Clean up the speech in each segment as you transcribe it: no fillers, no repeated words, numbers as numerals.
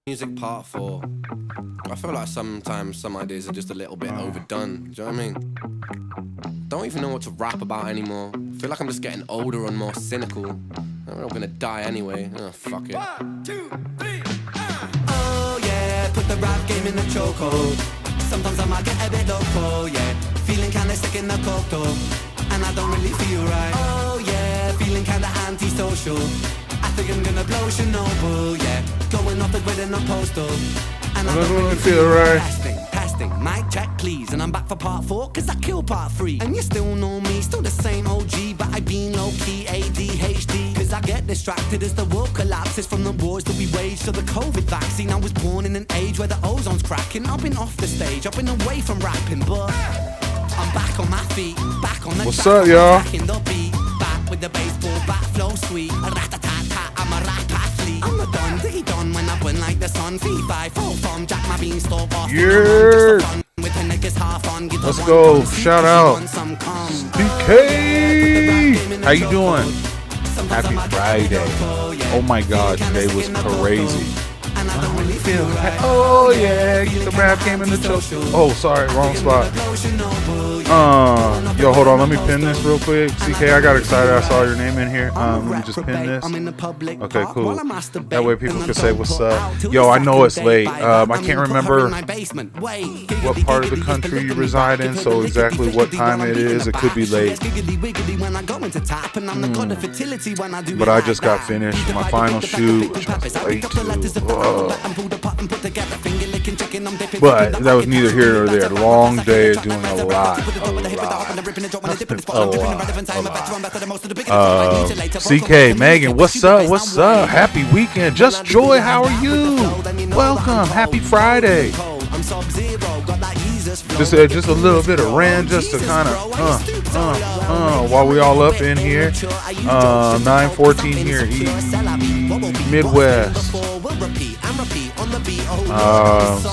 Music part 4. I feel like sometimes some ideas are just a little bit overdone. Do you know what I mean? Don't even know what to rap about anymore. I feel like I'm just getting older and more cynical. I'm not gonna die anyway. Oh, fuck it. 1, 2, 3, Oh yeah, put the rap game in the chokehold. Sometimes I might get a bit loco, yeah. Feeling kinda sick in the coke though, and I don't really feel right. Oh yeah, feeling kinda antisocial. I think I'm gonna blow Chernobyl, yeah. Going off the grid in a postal, and I don't really feel right. Testing, mic check please. And I'm back for part 4, cause I killed part 3. And you still know me, still the same OG, but I been low-key ADHD. Cause I get distracted as the world collapses, from the wars that we waged to the COVID vaccine. I was born in an age where the ozone's cracking. I've been off the stage, I've been away from rapping, but I'm back on my feet, back on the What's up, y'all? Back with the baseball bat flow sweet. Rat-a-tat-tat, I'm a rap athlete. I'm a don, diggy don when I win like the sun. Fee-fi, full form, jack my beanstalk off. Yeah. Let's go. Shout out. DK. How you doing? Happy Friday. Oh my God, today was crazy. Oh yeah, get the rap game in the choke. Oh, sorry, wrong spot. Yo, hold on, let me pin this real quick. CK, I got excited. I saw your name in here. Let me just pin this. Okay, cool. That way people can say what's up. Yo, I know it's late. I can't remember what part of the country you reside in, so exactly what time it is. It could be late. But I just got finished my final shoot, which I was late to. But that was neither here nor there. Long day doing a lot. CK, Megan, what's up? What's up? Happy weekend. Just Joy, how are you? Welcome. Happy Friday. Just a little bit of rant, just to kind of while we all up in here. 9:14 here, Midwest.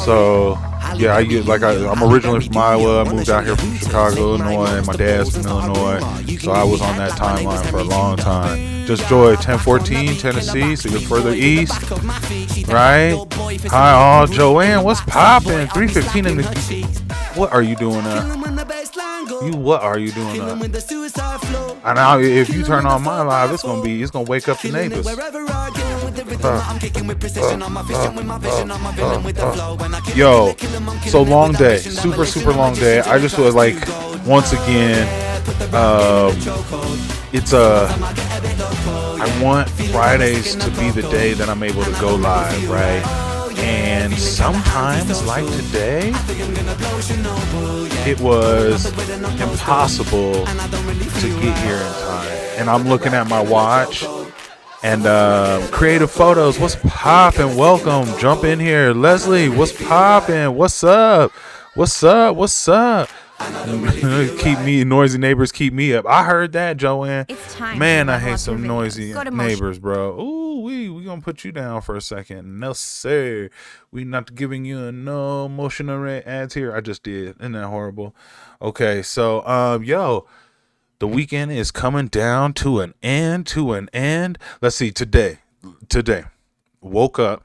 So yeah, I'm originally from Iowa. I moved out here from Chicago, Illinois. My dad's from Illinois, so I was on that timeline for a long time. Just Joy, 1014 Tennessee, so you're further east, right? Hi all, Joanne, what's poppin'? 315 in the. What are you doing what are you doing And now if you turn on my live, it's gonna wake up the neighbors. Yo, so long day, super long day. I just was like, once again, I want Fridays to be the day that I'm able to go live, right? And sometimes, like today, it was impossible to get here in time. And I'm looking at my watch. And Creative Photos, what's poppin'? Welcome, jump in here. Leslie, what's poppin'? What's up? Noisy neighbors keep me up. I heard that, Joanne. It's time. Man, I hate some noisy neighbors, bro. Ooh, we gonna put you down for a second. No, sir. We not giving you no motion array ads here. I just did. Isn't that horrible? Okay, so yo. The weekend is coming down to an end. Let's see, today, woke up,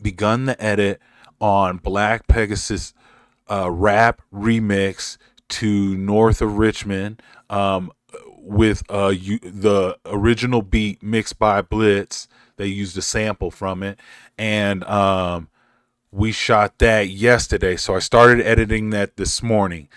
begun the edit on Black Pegasus rap remix to North of Richmond with the original beat mixed by Blitz. They used a sample from it, and we shot that yesterday. So I started editing that this morning.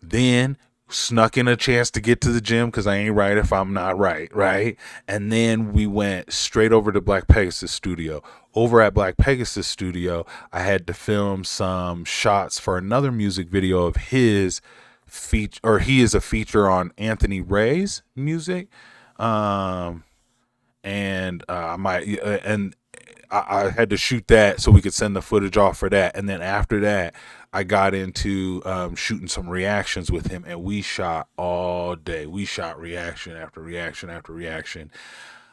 Then snuck in a chance to get to the gym because I ain't right if I'm not right? And then we went straight over to Black Pegasus Studio. Over at Black Pegasus Studio, I had to film some shots for another music video of his feature, or he is a feature on Anthony Ray's music. I had to shoot that so we could send the footage off for that. And then after that, I got into shooting some reactions with him, and we shot all day. We shot reaction after reaction after reaction.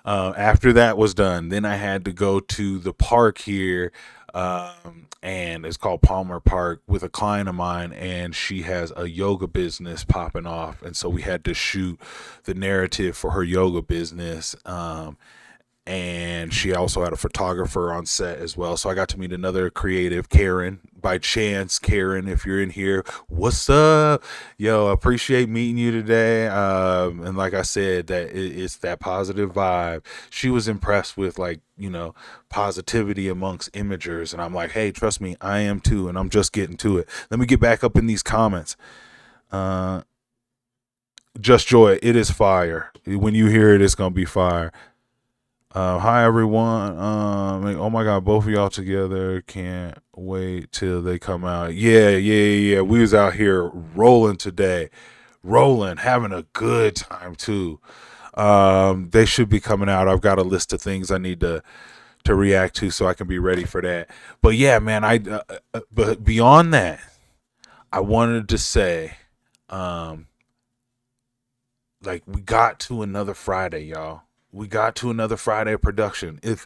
After that was done, then I had to go to the park here And it's called Palmer Park, with a client of mine, and she has a yoga business popping off, and so we had to shoot the narrative for her yoga business. And she also had a photographer on set as well. So I got to meet another creative, Karen, by chance. Karen, if you're in here, what's up? Yo, appreciate meeting you today. And like I said, that it's that positive vibe. She was impressed with, like, positivity amongst imagers. And I'm like, hey, trust me, I am too. And I'm just getting to it. Let me get back up in these comments. Just Joy, it is fire. When you hear it, it's going to be fire. Hi everyone. Oh my god, both of y'all together. Can't wait till they come out. Yeah. We was out here rolling today. Having a good time too. They should be coming out. I've got a list of things I need to react to so I can be ready for that. But yeah, man, but beyond that, I wanted to say, like, we got to another Friday, y'all. We got to another Friday of production. If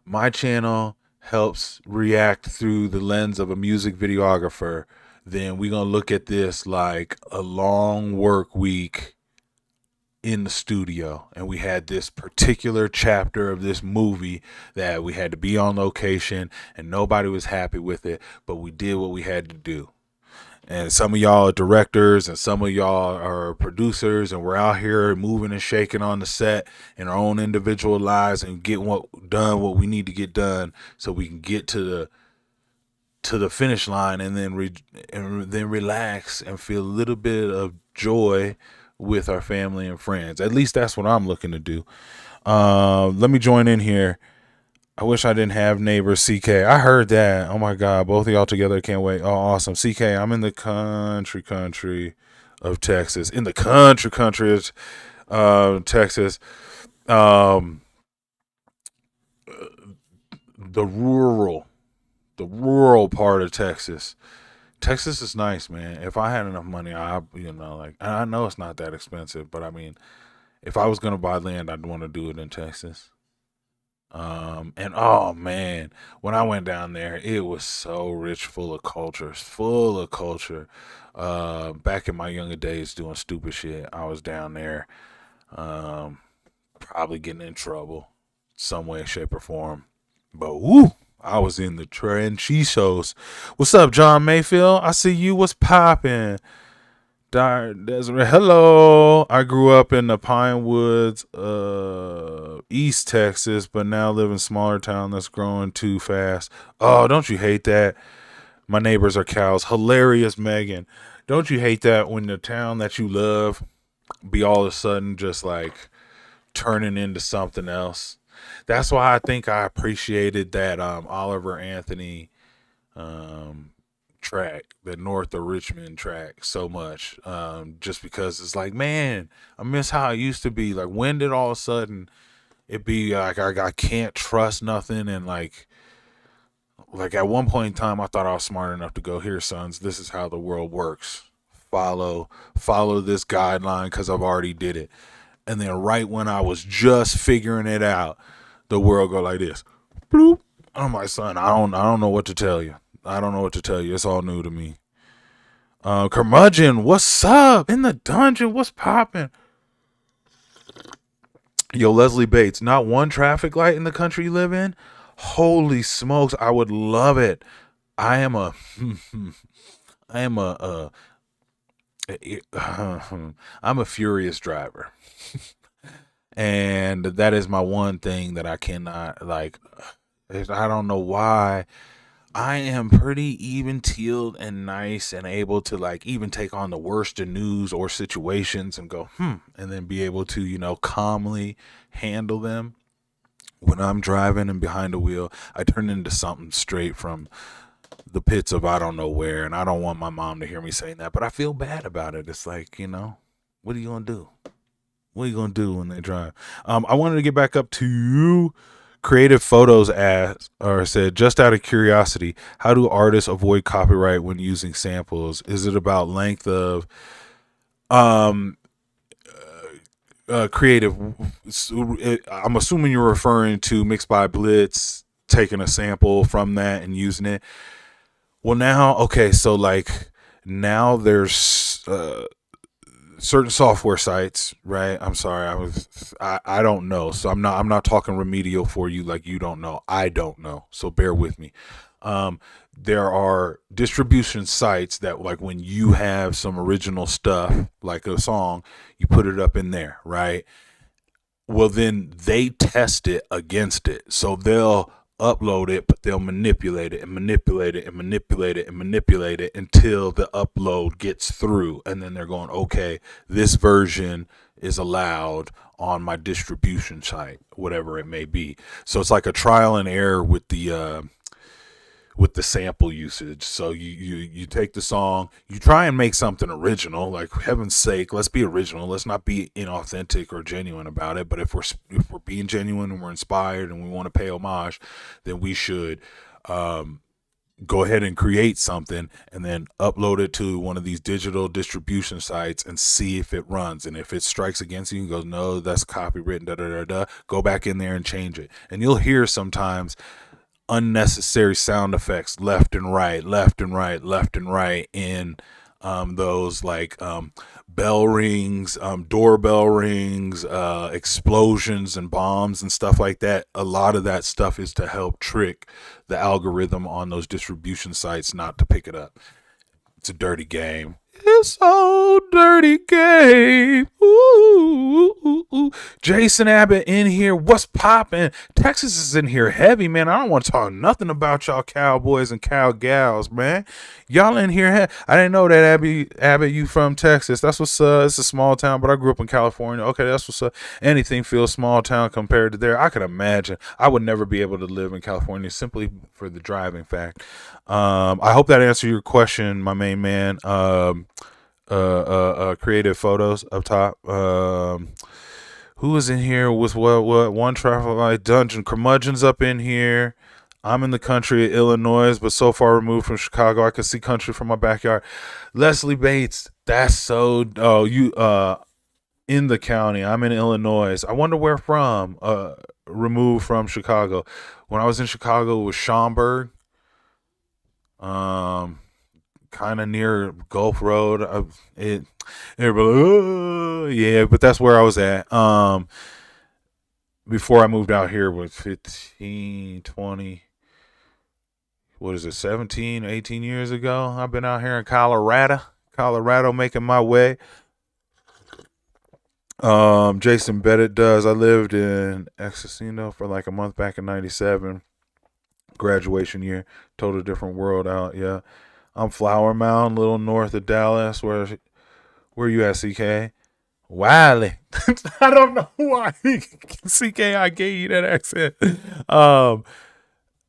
my channel helps react through the lens of a music videographer, then we're going to look at this like a long work week in the studio. And we had this particular chapter of this movie that we had to be on location, and nobody was happy with it, but we did what we had to do. And some of y'all are directors, and some of y'all are producers, and we're out here moving and shaking on the set in our own individual lives and get what we need to get done, so we can get to the finish line, and then relax and feel a little bit of joy with our family and friends. At least that's what I'm looking to do. Let me join in here. I wish I didn't have neighbors. CK, I heard that. Oh my god, both of y'all together, can't wait. Oh, awesome. CK, I'm in the country of Texas. In the country of Texas. The rural part of Texas. Texas is nice, man. If I had enough money, I know it's not that expensive, but I mean, if I was gonna buy land, I'd want to do it in Texas. And oh man, when I went down there, it was so rich, full of culture. Back in my younger days doing stupid shit, I was down there, probably getting in trouble some way, shape, or form. But woo, I was in the trenchy shows. What's up, John Mayfield? I see you. What's poppin'? Desiree, hello. I grew up in the Pine Woods, East Texas, but now live in a smaller town that's growing too fast. Oh, don't you hate that? My neighbors are cows. Hilarious, Megan. Don't you hate that when the town that you love be all of a sudden just like turning into something else? That's why I think I appreciated that Oliver Anthony track, the North of Richmond track, so much, just because it's like, man, I miss how it used to be. Like, when did all of a sudden it be like I can't trust nothing? And like at one point in time, I thought I was smart enough to go, here, sons, this is how the world works. Follow this guideline because I've already did it. And then right when I was just figuring it out, the world go like this. Bloop. I'm like, son, I don't know what to tell you. It's all new to me. Curmudgeon, what's up? In the dungeon, what's popping? Yo, Leslie Bates, not one traffic light in the country you live in? Holy smokes, I would love it. I'm a furious driver. And that is my one thing that I cannot, like, I don't know why. I am pretty even-keeled and nice and able to, like, even take on the worst of news or situations and go, and then be able to, calmly handle them. When I'm driving and behind the wheel, I turn into something straight from the pits of I don't know where, and I don't want my mom to hear me saying that, but I feel bad about it. It's like, what are you going to do? What are you going to do when they drive? I wanted to get back up to Creative Photos said, just out of curiosity, how do artists avoid copyright when using samples? Is it about length of Creative. I'm assuming you're referring to Mixed by Blitz taking a sample from that and using it. Well, now, okay, so like now there's certain software sites, right? I'm sorry, I don't know, so I'm not talking remedial for you like you don't know. I don't know, so bear with me. There are distribution sites that, like, when you have some original stuff like a song, you put it up in there, right? Well, then they test it against it. So they'll upload it, but they'll manipulate it and manipulate it and manipulate it and manipulate it until the upload gets through. And then they're going, okay, this version is allowed on my distribution site, whatever it may be. So it's like a trial and error with the sample usage. So you take the song, you try and make something original. Like, heaven's sake, let's be original. Let's not be inauthentic or genuine about it. But if we're being genuine and we're inspired and we want to pay homage, then we should go ahead and create something and then upload it to one of these digital distribution sites and see if it runs. And if it strikes against you and goes, no, that's copywritten, go back in there and change it. And you'll hear sometimes unnecessary sound effects left and right in those, like bell rings, doorbell rings, explosions and bombs and stuff like that. A lot of that stuff is to help trick the algorithm on those distribution sites not to pick it up. It's a dirty game. It's a dirty game. Ooh. Jason Abbott in here. What's poppin'? Texas is in here heavy, man. I don't want to talk nothing about y'all cowboys and cowgals, man. Y'all in here. I didn't know that, Abbott, you from Texas. That's what's it's a small town, but I grew up in California. Okay, that's what's up. Anything feels small town compared to there. I can imagine. I would never be able to live in California simply for the driving fact. I hope that answered your question, my main man. Creative photos up top. Who is in here with what one traffic light dungeon curmudgeons up in here. I'm in the country of Illinois, but so far removed from Chicago I can see country from my backyard. Leslie Bates, that's so you in the county. I'm in Illinois. I wonder where from. Removed from Chicago. When I was in Chicago, it was Schaumburg. Kind of near Gulf Road. Yeah, but that's where I was at. Before I moved out here was 15, 20, what is it, 17, 18 years ago. I've been out here in Colorado making my way. Jason Bennett does. I lived in Exosino for like a month back in 97. Graduation year. Total different world out, yeah. I'm Flower Mound, a little north of Dallas. Where you at, CK? Wiley. I don't know why CK I gave you that accent.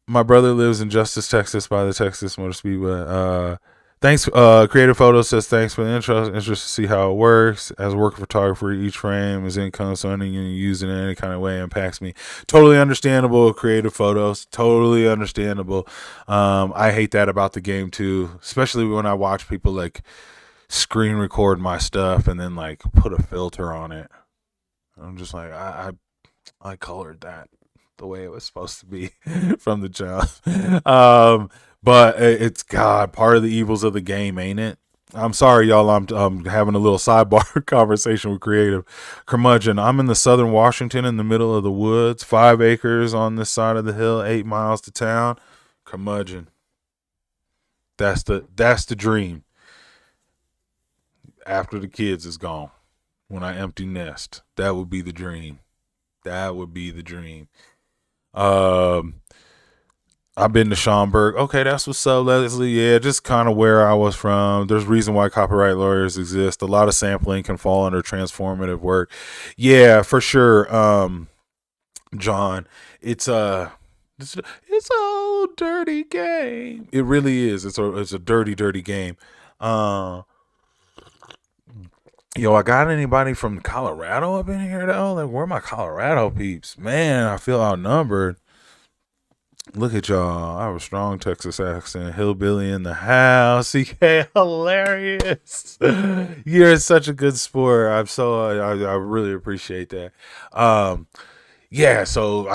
My brother lives in Justice, Texas, by the Texas Motor Speedway. Thanks. Creative Photo says thanks for the intro. Interested to see how it works. As a working photographer, each frame is income, so anything you use it in any kind of way impacts me. Totally understandable. Creative Photos, totally understandable. I hate that about the game too, especially when I watch people like screen record my stuff and then like put a filter on it. I'm just like, I colored that the way it was supposed to be from the jump. But it's part of the evils of the game, ain't it? I'm sorry, y'all. I'm having a little sidebar conversation with Creative. Curmudgeon. I'm in the southern Washington, in the middle of the woods. 5 acres on this side of the hill. 8 miles to town. Curmudgeon. That's the dream. After the kids is gone, when I empty nest, that would be the dream. That would be the dream. I've been to Schaumburg. Okay, that's what's up, Leslie. Yeah, just kind of where I was from. There's a reason why copyright lawyers exist. A lot of sampling can fall under transformative work. Yeah, for sure. John, it's a dirty game. It really is. It's a dirty game. Yo, I got anybody from Colorado up in here though? Like, where are my Colorado peeps? Man, I feel outnumbered. Look at y'all. I have a strong Texas accent. Hillbilly in the house. CK, hilarious. You're such a good sport. I really appreciate that. Um, yeah, so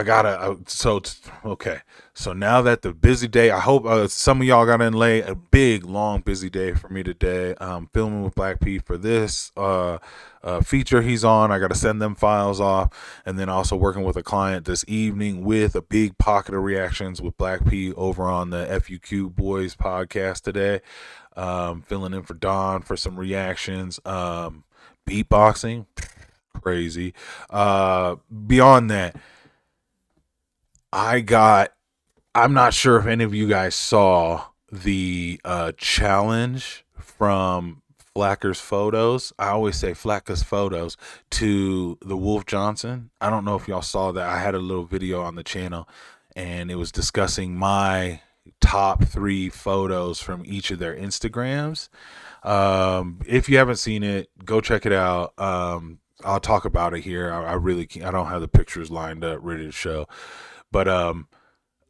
okay. So now that the busy day, I hope some of y'all got in late. A big, long, busy day for me today. Filming with Black P for this feature he's on. I got to send them files off, and then also working with a client this evening with a big pocket of reactions with Black P over on the FUQ Boys podcast today. Filling in for Don for some reactions. Beatboxing, crazy. Beyond that, I'm not sure if any of you guys saw the challenge from Flacker's Photos. I always say Flacker's Photos to the Wolf Johnson. I don't know if y'all saw that. I had a little video on the channel, and it was discussing my top 3 photos from each of their Instagrams. If you haven't seen it, go check it out. I'll talk about it here. I really can't, I don't have the pictures lined up ready to show, but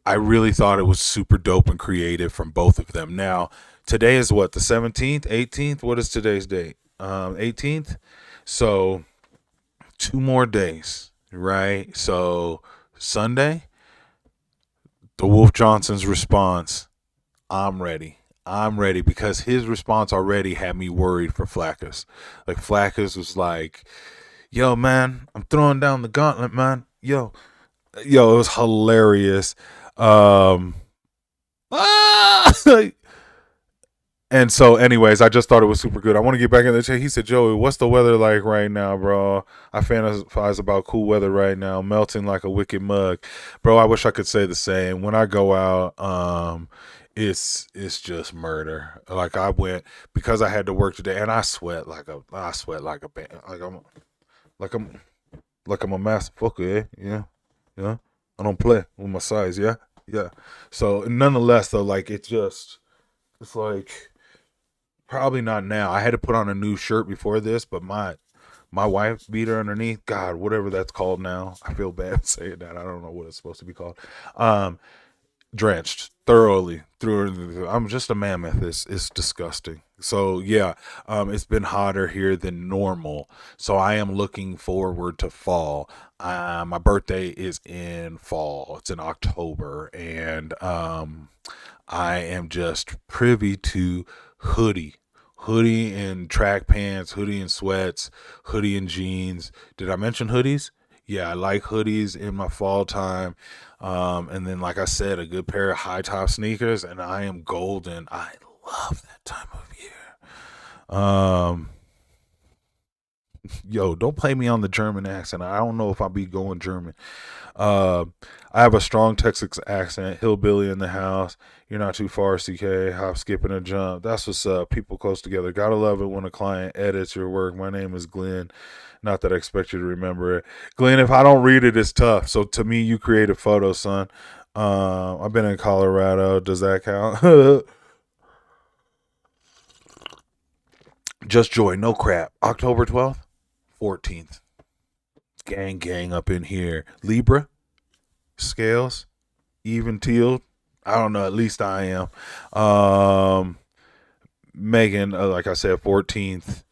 I really thought it was super dope and creative from both of them. Now, today is what, the 17th, 18th? What is today's date? 18th. So 2 more days, right? So Sunday, the Wolf Johnson's response, I'm ready. I'm ready, because his response already had me worried for Flaccus. Like, Flaccus was like, yo, man, I'm throwing down the gauntlet, man. Yo, it was hilarious. And so, anyways, I just thought it was super good. I want to get back in the chat. He said, Joey, what's the weather like right now, bro? I fantasize about cool weather right now, melting like a wicked mug. Bro, I wish I could say the same. When I go out, it's just murder. Like, I went, because I had to work today, and I sweat like a I'm a master fucker, yeah. I don't play with my size, yeah. So nonetheless, though, like, it's like, probably not now. I had to put on a new shirt before this, but my wife beater underneath, God, whatever that's called now. I feel bad saying that. I don't know what it's supposed to be called. Drenched thoroughly through and through. I'm just a mammoth. It's disgusting. So yeah, it's been hotter here than normal. So I am looking forward to fall. My birthday is in fall. It's in October, and I am just privy to hoodie and track pants, hoodie and sweats, hoodie and jeans. Did I mention hoodies? Yeah, I like hoodies in my fall time. And then, like I said, a good pair of high top sneakers, and I am golden. I love that time of year. Yo, don't play me on the German accent. I don't know if I'll be going German. I have a strong Texas accent. Hillbilly in the house. You're not too far, CK. Hop, skip, and a jump. That's what's up. People close together. Gotta love it when a client edits your work. My name is Glenn. Not that I expect you to remember it. Glenn, if I don't read it, it's tough. So to me, you create a photo, son. I've been in Colorado. Does that count? Just joy. No crap. October 12th, 14th. Gang up in here. Libra, scales, even teal. I don't know. At least I am. Megan, like I said, 14th.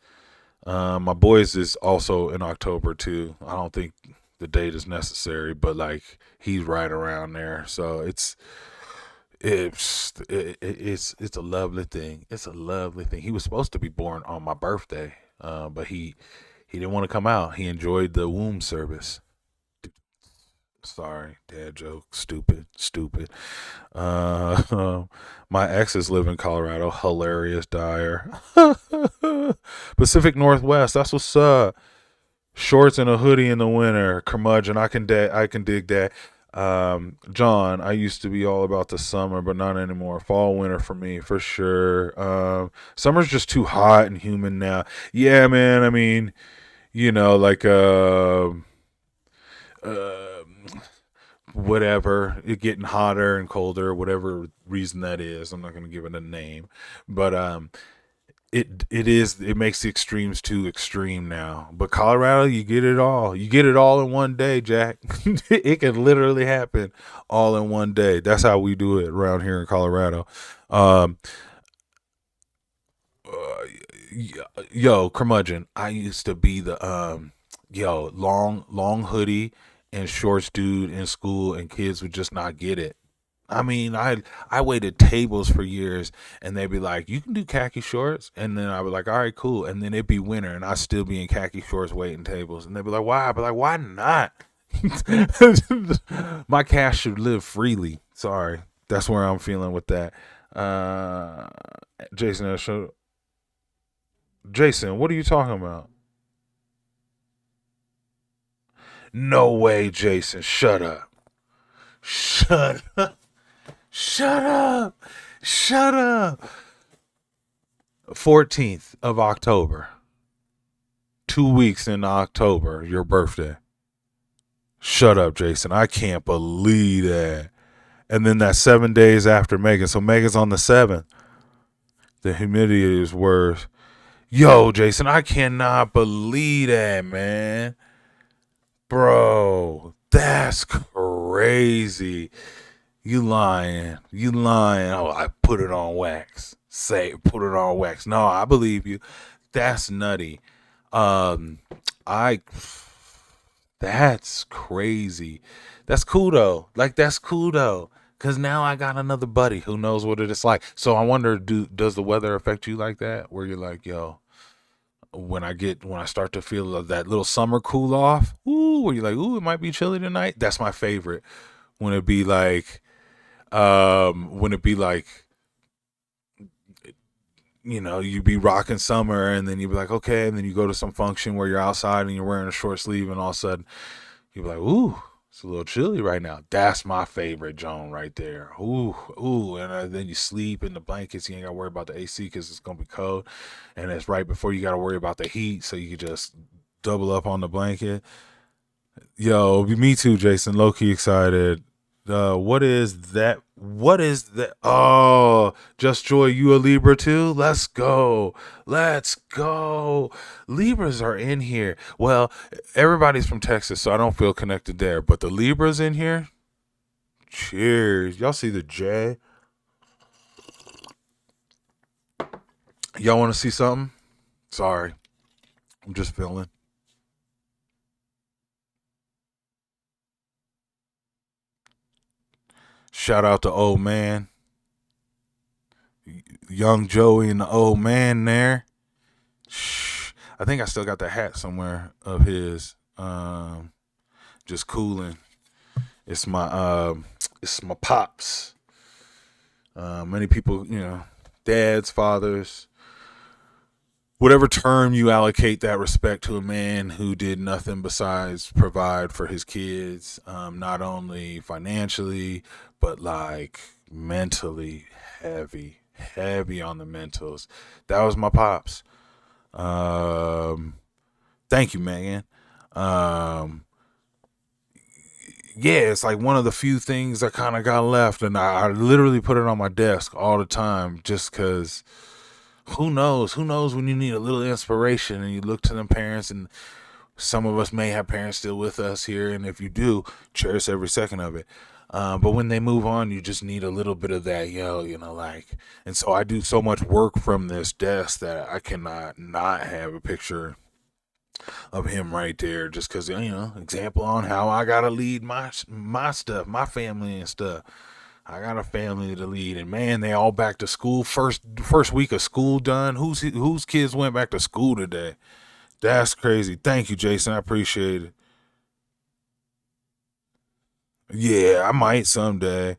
My boys is also in October too. I don't think the date is necessary, but like, he's right around there. So it's a lovely thing. It's a lovely thing. He was supposed to be born on my birthday, but he didn't want to come out. He enjoyed the womb service. Sorry, dad joke. Stupid. My exes live in Colorado. Hilarious, Dyer. Pacific Northwest. That's what's up. Shorts and a hoodie in the winter. Curmudgeon. I can dig that. John, I used to be all about the summer, but not anymore. Fall, winter for me, for sure. Summer's just too hot and humid now. Yeah, man. I mean, like, whatever, it getting hotter and colder, whatever reason that is. I'm not going to give it a name, but it makes the extremes too extreme now. But Colorado, you get it all. You get it all in one day, Jack. It can literally happen all in one day. That's how we do it around here in Colorado. Um, uh, yo, curmudgeon. I used to be the long hoodie and shorts dude in school, and kids would just not get it. I mean, I waited tables for years, and they'd be like, "You can do khaki shorts," and then I was like, "All right, cool." And then it'd be winter, and I'd still be in khaki shorts waiting tables, and they'd be like, "Why?" I'd be like, "Why not?" My cash should live freely. Sorry, that's where I'm feeling with that. Uh, Jason, Jason, what are you talking about? No way, Jason. Shut up. Shut up. Shut up. Shut up. 14th of October. 2 weeks in October, your birthday. Shut up, Jason. I can't believe that. And then that's 7 days after Megan. So Megan's on the 7th. The humidity is worse. Yo, Jason, I cannot believe that, man. Bro, that's crazy. You lying. You lying. Oh, I put it on wax. Say, put it on wax. No, I believe you. That's nutty. Um, I, that's crazy. That's cool though. Like, that's cool though. Cause now I got another buddy who knows what it is like. So I wonder, does the weather affect you like that? Where you're like, yo, when I start to feel that little summer cool off, ooh, where you're like, ooh, it might be chilly tonight. That's my favorite. When it be like, when it be like, you be rocking summer, and then you be like, okay, and then you go to some function where you're outside and you're wearing a short sleeve, and all of a sudden you be like, ooh, it's a little chilly right now. That's my favorite Joan right there. Ooh, ooh, and then you sleep in the blankets. You ain't got to worry about the AC because it's gonna be cold, and it's right before you got to worry about the heat, so you can just double up on the blanket. Yo, me too, Jason. Low key excited. What is that? What is that? Oh, Just Joy, you a Libra too? Let's go. Let's go. Libras are in here. Well, everybody's from Texas, so I don't feel connected there. But the Libras in here? Cheers. Y'all see the J? Y'all want to see something? Sorry. I'm just feeling. Shout out to old man, young Joey and the old man there. Shh. I think I still got the hat somewhere of his. Just cooling. It's my pops. Many people, dads, fathers, whatever term you allocate that respect to a man who did nothing besides provide for his kids, not only financially, but like mentally heavy on the mentals. That was my pops. Thank you, Megan. Um, yeah, it's like one of the few things I kind of got left, and I literally put it on my desk all the time, just because who knows? Who knows when you need a little inspiration and you look to them parents, and some of us may have parents still with us here, and if you do, cherish every second of it. But when they move on, you just need a little bit of that, like, and so I do so much work from this desk that I cannot not have a picture of him right there, just because, example on how I gotta lead my stuff, my family and stuff. I got a family to lead, and man, they all back to school. First week of school done. Whose kids went back to school today? That's crazy. Thank you, Jason. I appreciate it. Yeah, I might someday.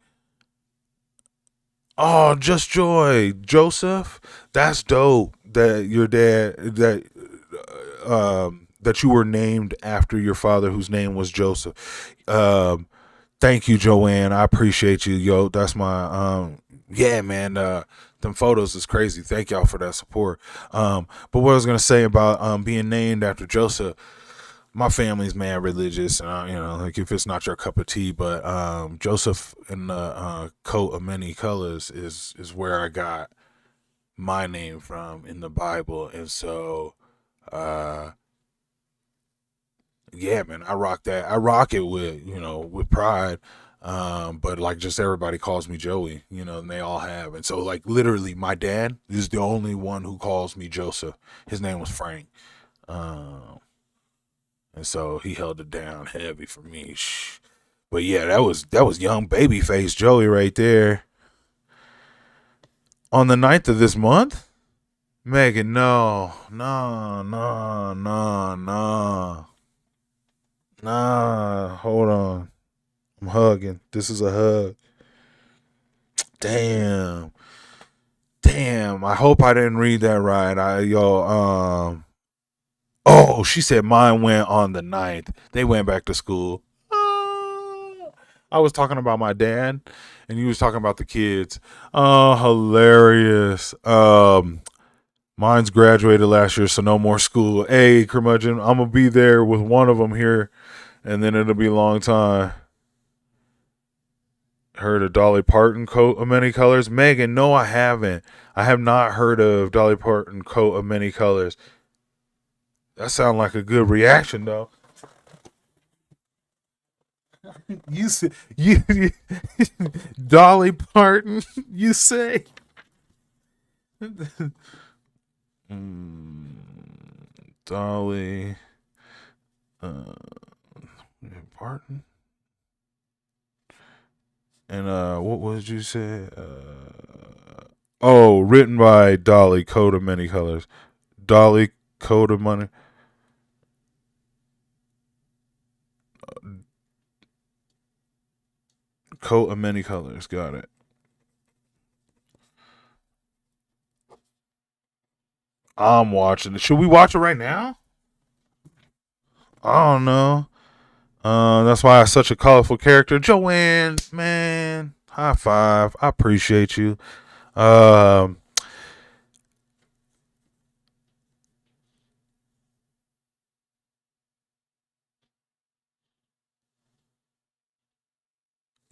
Oh, just joy, Joseph. That's dope. That your dad that you were named after your father, whose name was Joseph. Thank you, Joanne. I appreciate you, yo. That's my yeah, man. Them photos is crazy. Thank y'all for that support. But what I was gonna say about being named after Joseph, my family's mad religious, and like if it's not your cup of tea, but Joseph in the coat of many colors is where I got my name from in the Bible. And so, uh, yeah, man, I rock that. I rock it with, with pride. But like just everybody calls me Joey, and they all have. And so like literally my dad is the only one who calls me Joseph. His name was Frank. Um, and so he held it down heavy for me. But yeah, that was young baby face Joey right there. On the 9th of this month? Megan, no. No, no, no, no. Nah, hold on. I'm hugging. This is a hug. Damn. Damn. I hope I didn't read that right. Oh, she said mine went on the 9th. They went back to school. I was talking about my dad and you was talking about the kids. Oh, hilarious. Mine's graduated last year, so no more school. Hey, curmudgeon, I'm gonna be there with one of them here, and then it'll be a long time. Heard of Dolly Parton coat of many colors? Megan, no, I haven't. I have not heard of Dolly Parton coat of many colors. That sounds like a good reaction, though. You say you Dolly Parton? You say? Mm, Dolly Parton. And what was you say? Oh, written by Dolly, Coat of Many Colors. Dolly, Coat of Money. Coat of Many Colors. Got it. I'm watching it. Should we watch it right now? I don't know. That's why I'm such a colorful character. Joanne, man, high five. I appreciate you. Um,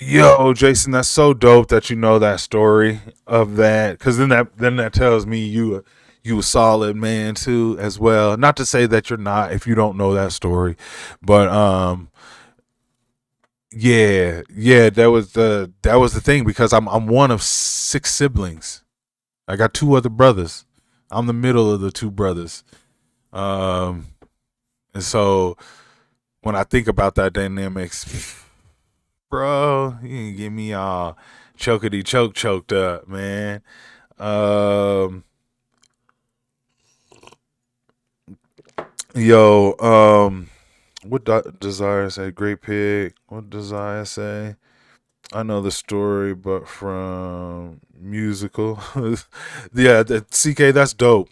Yo, Jason, that's so dope that you know that story of that, because then that tells me you a solid man too as well. Not to say that you're not if you don't know that story, but yeah, yeah, that was the thing because I'm one of six siblings. I got two other brothers. I'm the middle of the two brothers. Um, and so when I think about that dynamics, bro, you can get me all chokety choked up, man. Um, yo, what Desire say? Great pick. What Desire say? I know the story, but from musical. Yeah, CK, that's dope.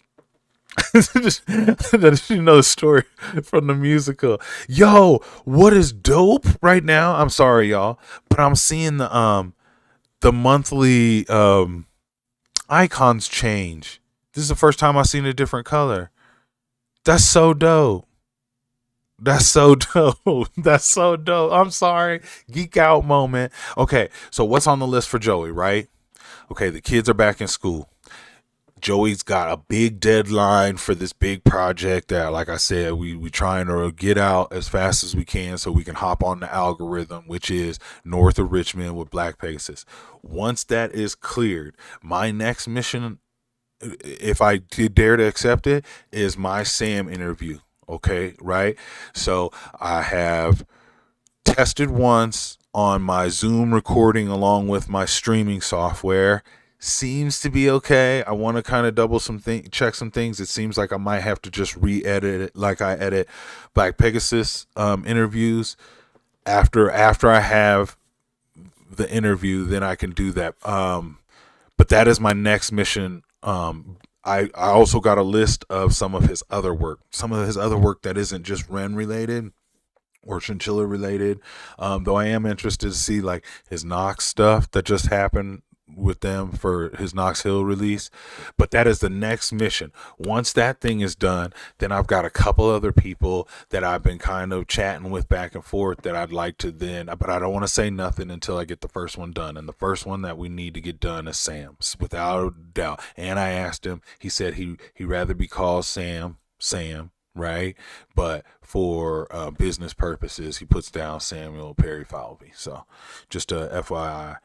That you know the story from the musical. Yo, what is dope right now? I'm sorry, y'all, but I'm seeing the monthly icons change. This is the first time I've seen a different color. That's so dope. That's so dope. That's so dope. I'm sorry. Geek out moment. Okay, so what's on the list for Joey, right? Okay, the kids are back in school. Joey's got a big deadline for this big project that, like I said, we trying to get out as fast as we can so we can hop on the algorithm, which is north of Richmond with Black Pegasus. Once that is cleared, my next mission, if I did dare to accept it, is my Sam interview. Okay, right? So I have tested once on my Zoom recording along with my streaming software. Seems to be okay. I want to kind of check some things. It seems like I might have to just re-edit it like I edit Black Pegasus interviews. After I have the interview, then I can do that. But that is my next mission. I also got a list of some of his other work. Some of his other work that isn't just Ren related or chinchilla related. Though I am interested to see like his Knox stuff that just happened with them for his Knox Hill release. But that is the next mission. Once that thing is done, then I've got a couple other people that I've been kind of chatting with back and forth that I'd like to then, but I don't want to say nothing until I get the first one done. And the first one that we need to get done is Sam's, without a doubt. And I asked him, he said he'd rather be called Sam, right? But for business purposes, he puts down Samuel Perry Falvey. So just a FYI.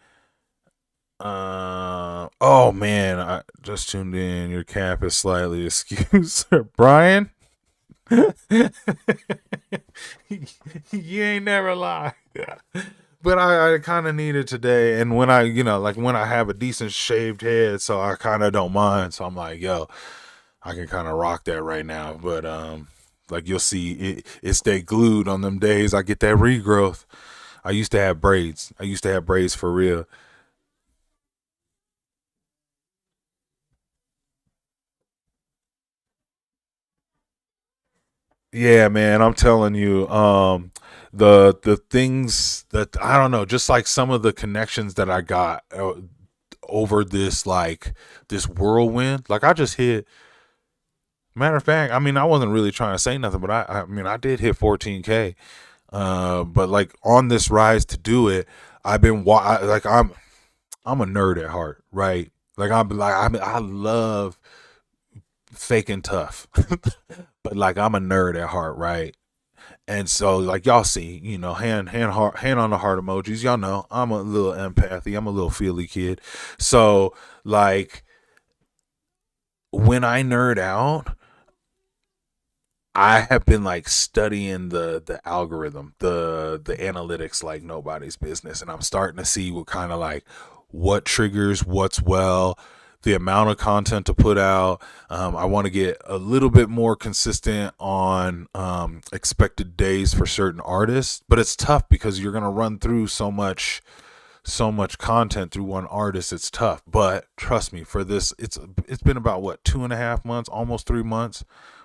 Oh man, I just tuned in. Your cap is slightly askew, sir. Brian. You ain't never lie. But I kind of need it today. And when I, when I have a decent shaved head, so I kind of don't mind. So I'm like, yo, I can kind of rock that right now. But, like you'll see, it stay glued on them days I get that regrowth. I used to have braids. For real. Yeah, man, I'm telling you, the things that I don't know, just like some of the connections that I got over this whirlwind. Like I just hit. Matter of fact, I mean, I wasn't really trying to say nothing, but I mean, I did hit 14K. But like on this rise to do it, I've been like I'm a nerd at heart, right? Like I love faking tough, but like I'm a nerd at heart, right? And so like y'all see, hand on the heart emojis. Y'all know I'm a little empathy. I'm a little feely kid. So like when I nerd out, I have been like studying the algorithm, the analytics like nobody's business, and I'm starting to see what kind of like what triggers what's well, the amount of content to put out. I want to get a little bit more consistent on expected days for certain artists, but it's tough because you're gonna run through so much content through one artist. It's tough, but trust me, for this, it's been about what 2.5 months, almost 3 months,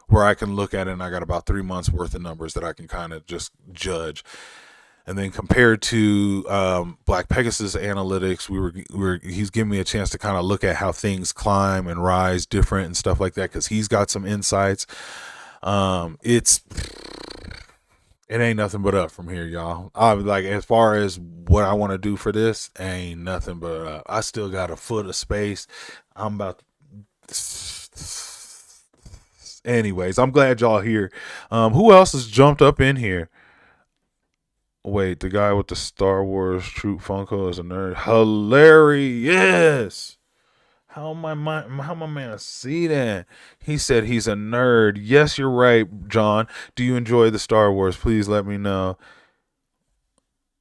where I can look at it and I got about 3 months worth of numbers that I can kind of just judge. And then compared to Black Pegasus analytics, he's giving me a chance to kind of look at how things climb and rise different and stuff like that, because he's got some insights. It ain't nothing but up from here, y'all. I like, as far as what I want to do for this, ain't nothing but up. I still got a foot of space. I'm about. Anyways, I'm glad y'all here. Who else has jumped up in here? Wait, the guy with the Star Wars Troop Funko is a nerd. Hilarious. How my man see that? He said he's a nerd. Yes, you're right, John. Do you enjoy the Star Wars? Please let me know.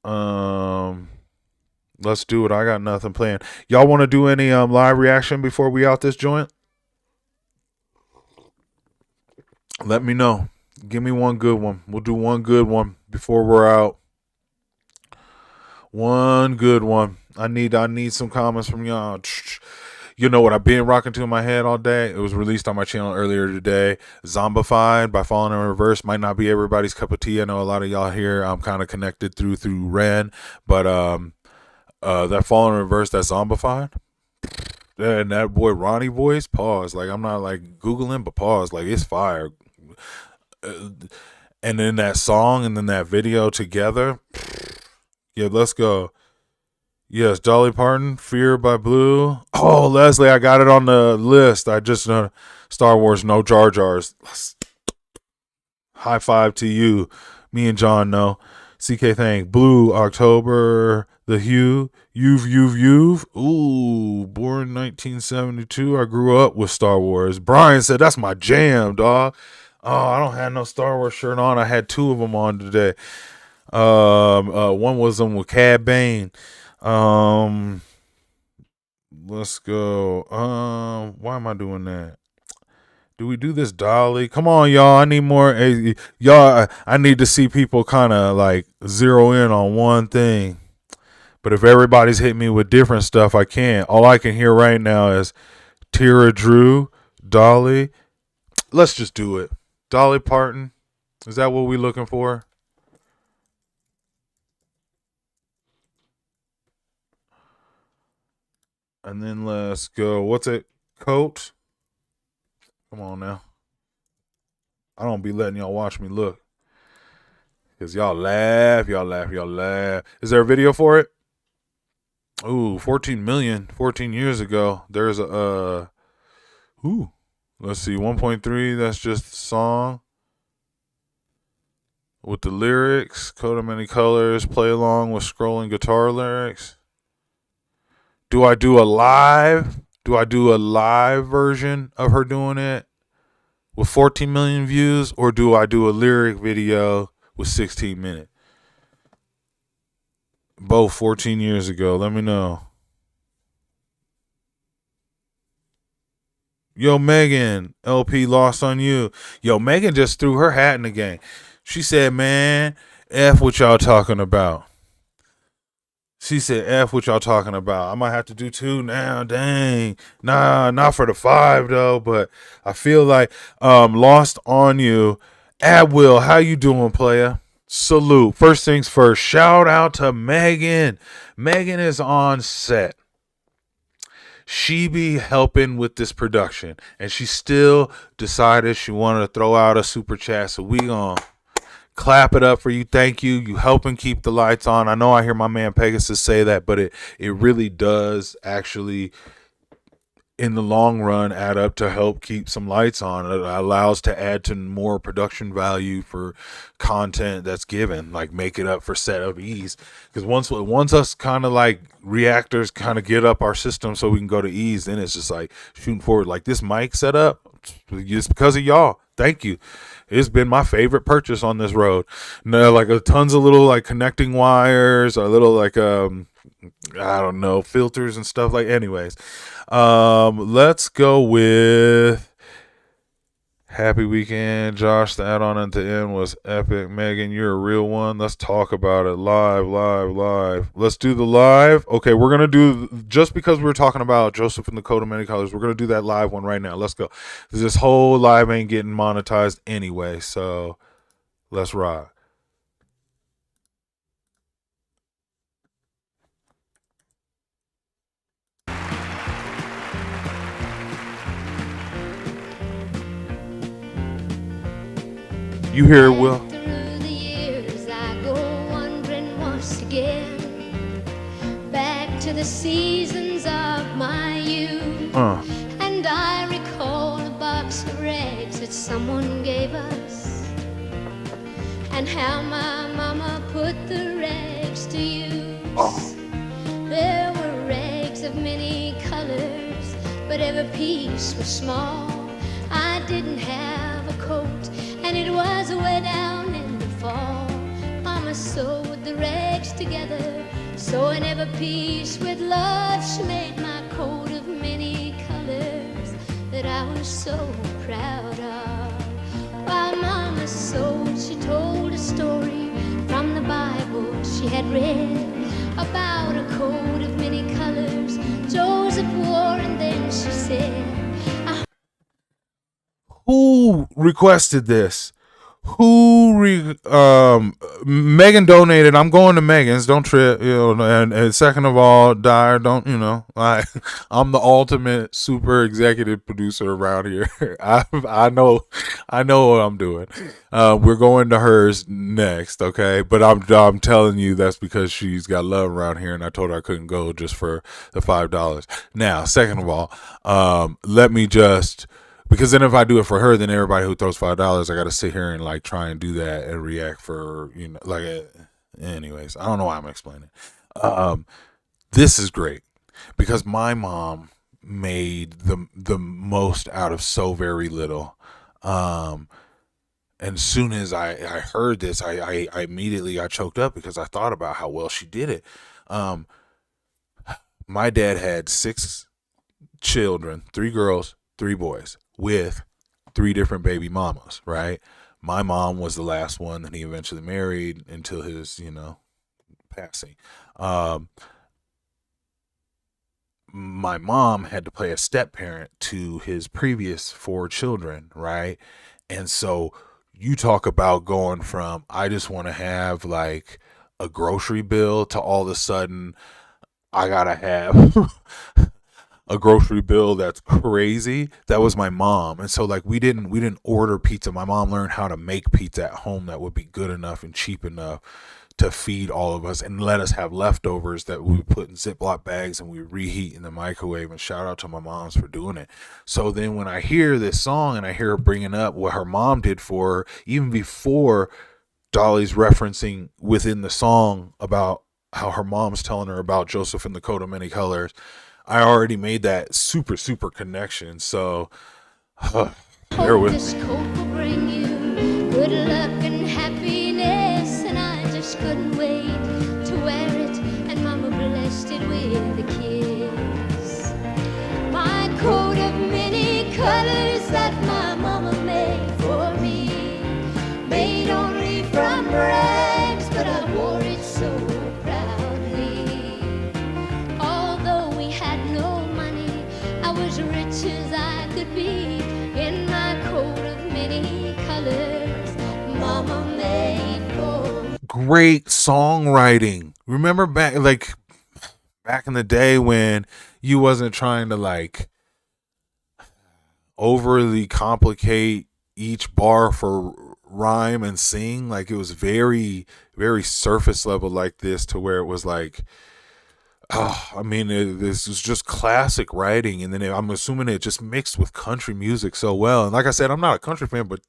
Um, let's do it. I got nothing planned. Y'all want to do any live reaction before we out this joint? Let me know. Give me one good one. We'll do one good one before we're out. One good one. I need some comments from y'all. You know what I've been rocking to in my head all day? It was released on my channel earlier today. Zombified by Falling in Reverse. Might not be everybody's cup of tea. I know a lot of y'all here I'm kind of connected through Ren. But that Falling in Reverse, that Zombified. And that boy Ronnie voice, pause. Like I'm not like Googling, but pause. Like it's fire. And then that song and then that video together. Yeah, let's go. Yes, Dolly Parton, Fear by Blue. Oh, Leslie, I got it on the list. I just know Star Wars, no Jar Jars. High five to you. Me and John know. CK Thang, Blue, October, The Hue, You've. Ooh, born 1972. I grew up with Star Wars. Brian said, that's my jam, dog. Oh, I don't have no Star Wars shirt on. I had two of them on today. One was them with Cad Bane. Let's go. Why am I doing that? Do we do this Dolly? Come on, y'all. I need more. Y'all, I need to see people kind of like zero in on one thing. But if everybody's hitting me with different stuff, I can't. All I can hear right now is Tira Drew, Dolly. Let's just do it. Dolly Parton. Is that what we're looking for? And then let's go. What's it? Coat. Come on now. I don't be letting y'all watch me look. Because y'all laugh, y'all laugh, y'all laugh. Is there a video for it? Ooh, 14 million. 14 years ago. There's a, let's see, 1.3. That's just the song. With the lyrics. Coat of many colors. Play along with scrolling guitar lyrics. Do I do a live? Do I do a live version of her doing it with 14 million views? Or do I do a lyric video with 16 minutes? Both 14 years ago. Let me know. Yo, Megan, LP lost on you. Yo, Megan just threw her hat in the game. She said, man, F what y'all talking about. She said, F what y'all talking about. I might have to do 2 now. Dang. Nah, not for the 5, though. But I feel like lost on you. Will, how you doing, player? Salute. First things first, shout out to Megan. Megan is on set. She be helping with this production, and she still decided she wanted to throw out a super chat, so we gonna clap it up for you. Thank you. You helping keep the lights on. I know I hear my man Pegasus say that, but it really does actually, in the long run, add up to help keep some lights on. It allows to add to more production value for content that's given, like make it up for setup ease. Because once us kind of like reactors kind of get up our system so we can go to ease, then it's just like shooting forward. Like this mic setup, it's because of y'all. Thank you. It's been my favorite purchase on this road. No, like tons of little like connecting wires, a little like I don't know, filters and stuff. Like, anyways, let's go with happy weekend. Josh, the add-on at the end was epic. Megan, you're a real one. Let's talk about it live. Let's do the live. Okay, we're gonna do, just because we were talking about Joseph and the Coat of Many Colors, we're gonna do that live one right now. Let's go. This whole live ain't getting monetized anyway, so let's ride. You hear it, Will? Through the years, I go wandering once again, back to the seasons of my youth. And I recall a box of rags that someone gave us, and how my mama put the rags to use. There were rags of many colors, but every piece was small. I didn't have a coat, and it was way down in the fall. Mama sewed the rags together, sewing every piece with love. She made my coat of many colors that I was so proud of. While Mama sewed, she told a story from the Bible she had read about a coat of many colors Joseph wore, and then she said, who requested this? Megan donated. I'm going to Megan's. Don't trip, and second of all, Dyer, don't, I'm the ultimate super executive producer around here. I know what I'm doing. We're going to hers next, okay? But I'm telling you that's because she's got love around here, and I told her I couldn't go just for the $5. Now, second of all, let me just. Because then if I do it for her, then everybody who throws $5, I got to sit here and like try and do that and react for, anyways, I don't know why I'm explaining. This is great because my mom made the most out of so very little. And as soon as I heard this, I immediately got choked up because I thought about how well she did it. My dad had 6 children, 3 girls, 3 boys, with 3 different baby mamas, right? My mom was the last one that he eventually married until his, passing. My mom had to play a step parent to his previous 4 children, right? And so you talk about going from, I just want to have like a grocery bill, to all of a sudden I gotta have a grocery bill that's crazy, that was my mom. And so like we didn't order pizza. My mom learned how to make pizza at home that would be good enough and cheap enough to feed all of us and let us have leftovers that we would put in Ziploc bags and we reheat in the microwave. And shout out to my moms for doing it. So then when I hear this song and I hear her bringing up what her mom did for her, even before Dolly's referencing within the song about how her mom's telling her about Joseph in the Coat of Many Colors, I already made that super, super connection. So bear with This me. coat will bring you good luck and happiness, and I just couldn't wait to wear it, and Mama blessed it with a kiss. My coat of many colors that my mama made for me, made only from rags, but I wore it so proudly. Although we had no money, I was rich as I could be in my coat of many colors Mama made for me. Great songwriting. Remember back in the day when you wasn't trying to like overly complicate each bar for rhyme and sing. Like it was very, very surface level like this, to where it was like, this was just classic writing, and then I'm assuming it just mixed with country music so well. And like I said, I'm not a country fan, but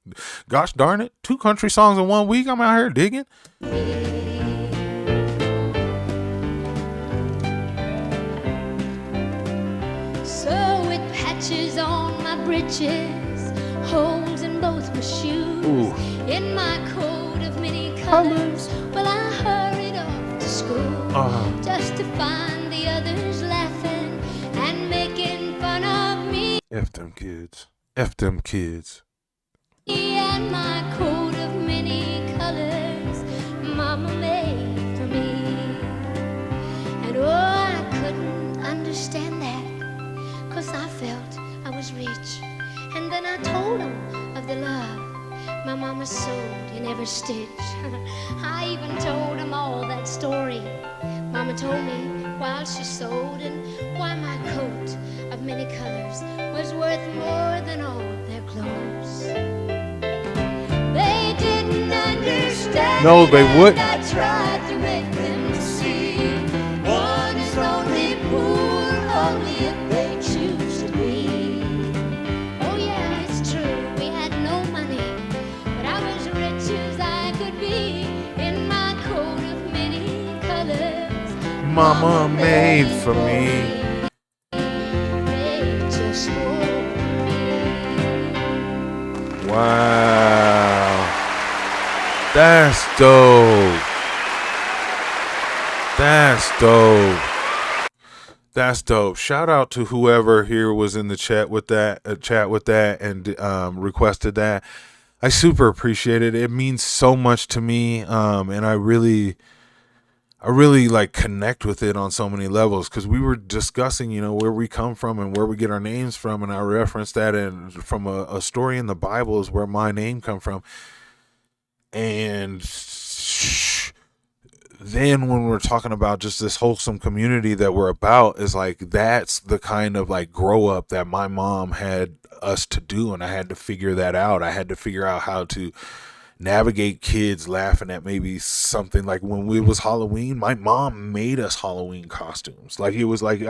gosh darn it, 2 country songs in 1 week, I'm out here digging. So with patches on my breeches, holes in both my shoes, Ooh. in my coat of many colors, well, I hurried off to school just to find the others laughing and making fun of me F them kids. F them kids. and my coat of many colors Mama made for me. And oh, I couldn't understand that, 'cause I felt I was rich. And then I told him of the love my mama sewed in every stitch. I even told him all that story Mama told me while she sewed, and why my coat of many colors was worth more than all their clothes. They didn't understand. No, they wouldn't. I tried to make them see one is only poor only if they choose to be. Oh yeah, it's true, we had no money, but I was rich as I could be in my coat of many colors Mama made for me. made just for me. Wow. That's dope. That's dope. That's dope. Shout out to whoever here was in the chat with that, and requested that. I super appreciate it. It means so much to me, and I really like connect with it on so many levels, because we were discussing, where we come from and where we get our names from, and I referenced that, and from a story in the Bible is where my name come from. And then when we're talking about just this wholesome community that we're about, is like, that's the kind of like grow up that my mom had us to do, and I had to figure that out. I had to figure out how to navigate kids laughing at maybe something. Like when it was Halloween, my mom made us Halloween costumes. Like it was like,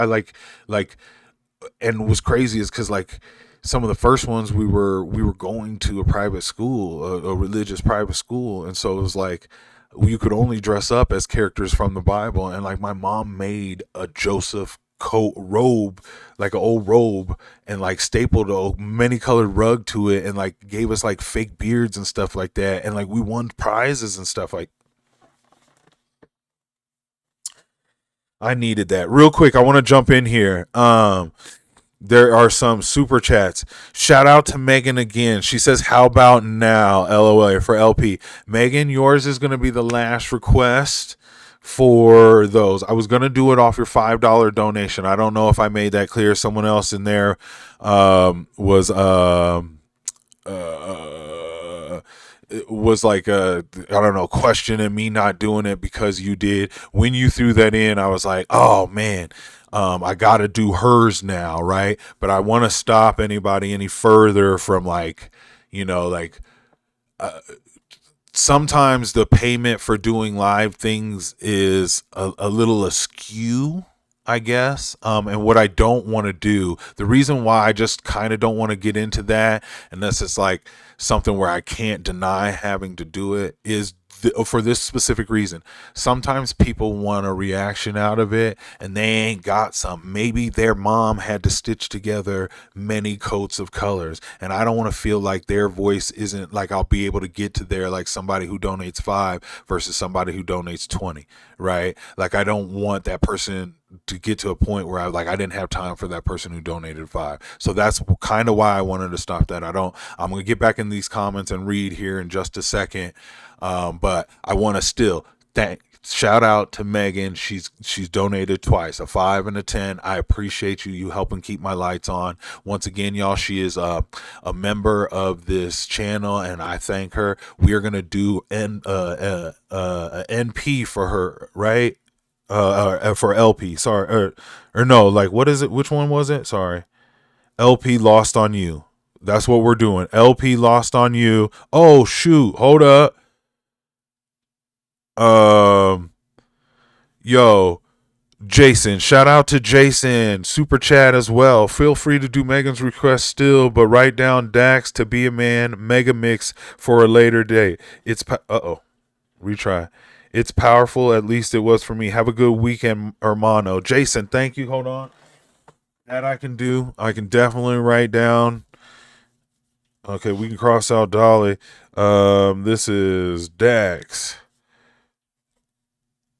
and what's crazy is because like some of the first ones we were going to a private school, a religious private school, and so it was like you could only dress up as characters from the Bible. And like my mom made a Joseph coat robe, like an old robe, and like stapled a many colored rug to it, and like gave us like fake beards and stuff like that, and like we won prizes and stuff. Like, I needed that. Real quick, I want to jump in here. There are some super chats. Shout out to Megan again. She says, how about now? LOL for LP. Megan, yours is going to be the last request for those. I was going to do it off your $5 donation. I don't know if I made that clear. Someone else in there was like I don't know, questioning me not doing it because you did. When you threw that in, I was like, oh man. I got to do hers now, right? But I want to stop anybody any further from like, like sometimes the payment for doing live things is a little askew, I guess. And what I don't want to do, the reason why I just kind of don't want to get into that, unless it's like something where I can't deny having to do it, is for this specific reason. Sometimes people want a reaction out of it and they ain't got some. Maybe their mom had to stitch together many coats of colors, and I don't want to feel like their voice isn't like I'll be able to get to there like somebody who donates 5 versus somebody who donates 20, right? Like I don't want that person to get to a point where I didn't have time for that person who donated 5. So that's kind of why I wanted to stop that. I'm going to get back in these comments and read here in just a second. But I want to still shout out to Megan. She's donated twice, a 5 and a 10. I appreciate you helping keep my lights on. Once again, y'all, she is a member of this channel, and I thank her. We are gonna do an NP for her, right? For LP, sorry, or no, like what is it? Which one was it? Sorry, LP Lost on You. That's what we're doing. LP Lost on You. Oh shoot, hold up. Yo, Jason, shout out to Jason, super chat as well. Feel free to do Megan's request still, but write down Dax to Be a Man mega mix for a later date. It's retry. It's powerful, at least it was for me. Have a good weekend, hermano. Jason, thank you. Hold on. That I can do. I can definitely write down. Okay, we can cross out Dolly. This is Dax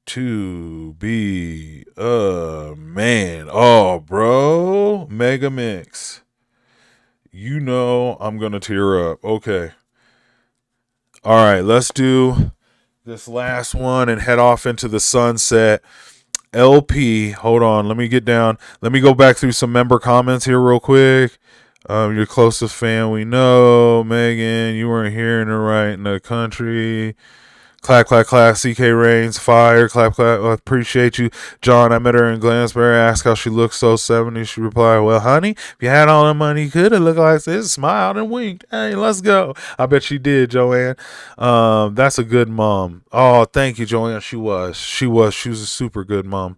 to Be a Man. Oh, bro. Mega mix. I'm going to tear up. Okay. All right, let's do this last one and head off into the sunset. LP, hold on. Let me get down. Let me go back through some member comments here real quick. Your closest fan we know. Megan, you weren't hearing it right in the country. Clap, clap, clap. CK Reigns, fire. Clap, clap. I appreciate you. John, I met her in Glansbury. Asked how she looked so 70. She replied, well, honey, if you had all the money, you could have looked like this. Smiled and winked. Hey, let's go. I bet she did, Joanne. That's a good mom. Oh, thank you, Joanne. She was a super good mom.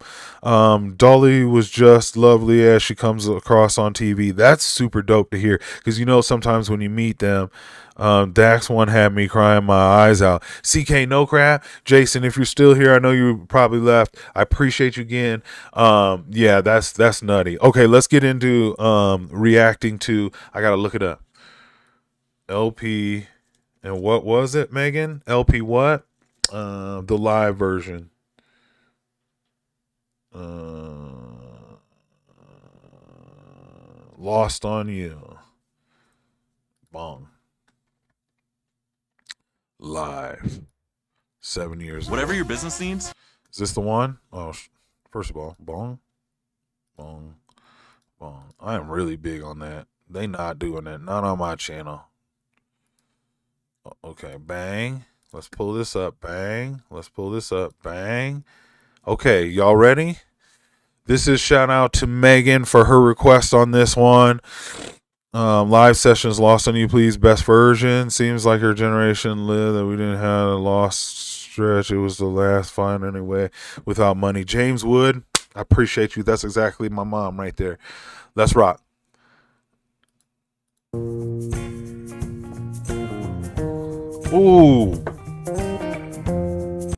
Dolly was just lovely as she comes across on TV. That's super dope to hear, because sometimes when you meet them, Dax one had me crying my eyes out. CK No Crap, Jason, if you're still here, I know you probably left. I appreciate you again. Yeah, that's nutty. Okay, let's get into reacting to. I gotta look it up. LP, and what was it, Megan? LP what? The live version. Lost on You. Bong. Live 7 years whatever ago. Your business needs. Is this the one? Oh, first of all, bong. I am really big on that. They not doing that, not on my channel. Okay, bang. Let's pull this up. Bang. Let's pull this up. Bang. Okay, y'all ready? This is shout out to Megan for her request on this one. Live sessions Lost on You, please. Best version. Seems like her generation lived that we didn't have a lost stretch. It was the last find anyway without money. James Wood, I appreciate you. That's exactly my mom right there. Let's rock. Ooh.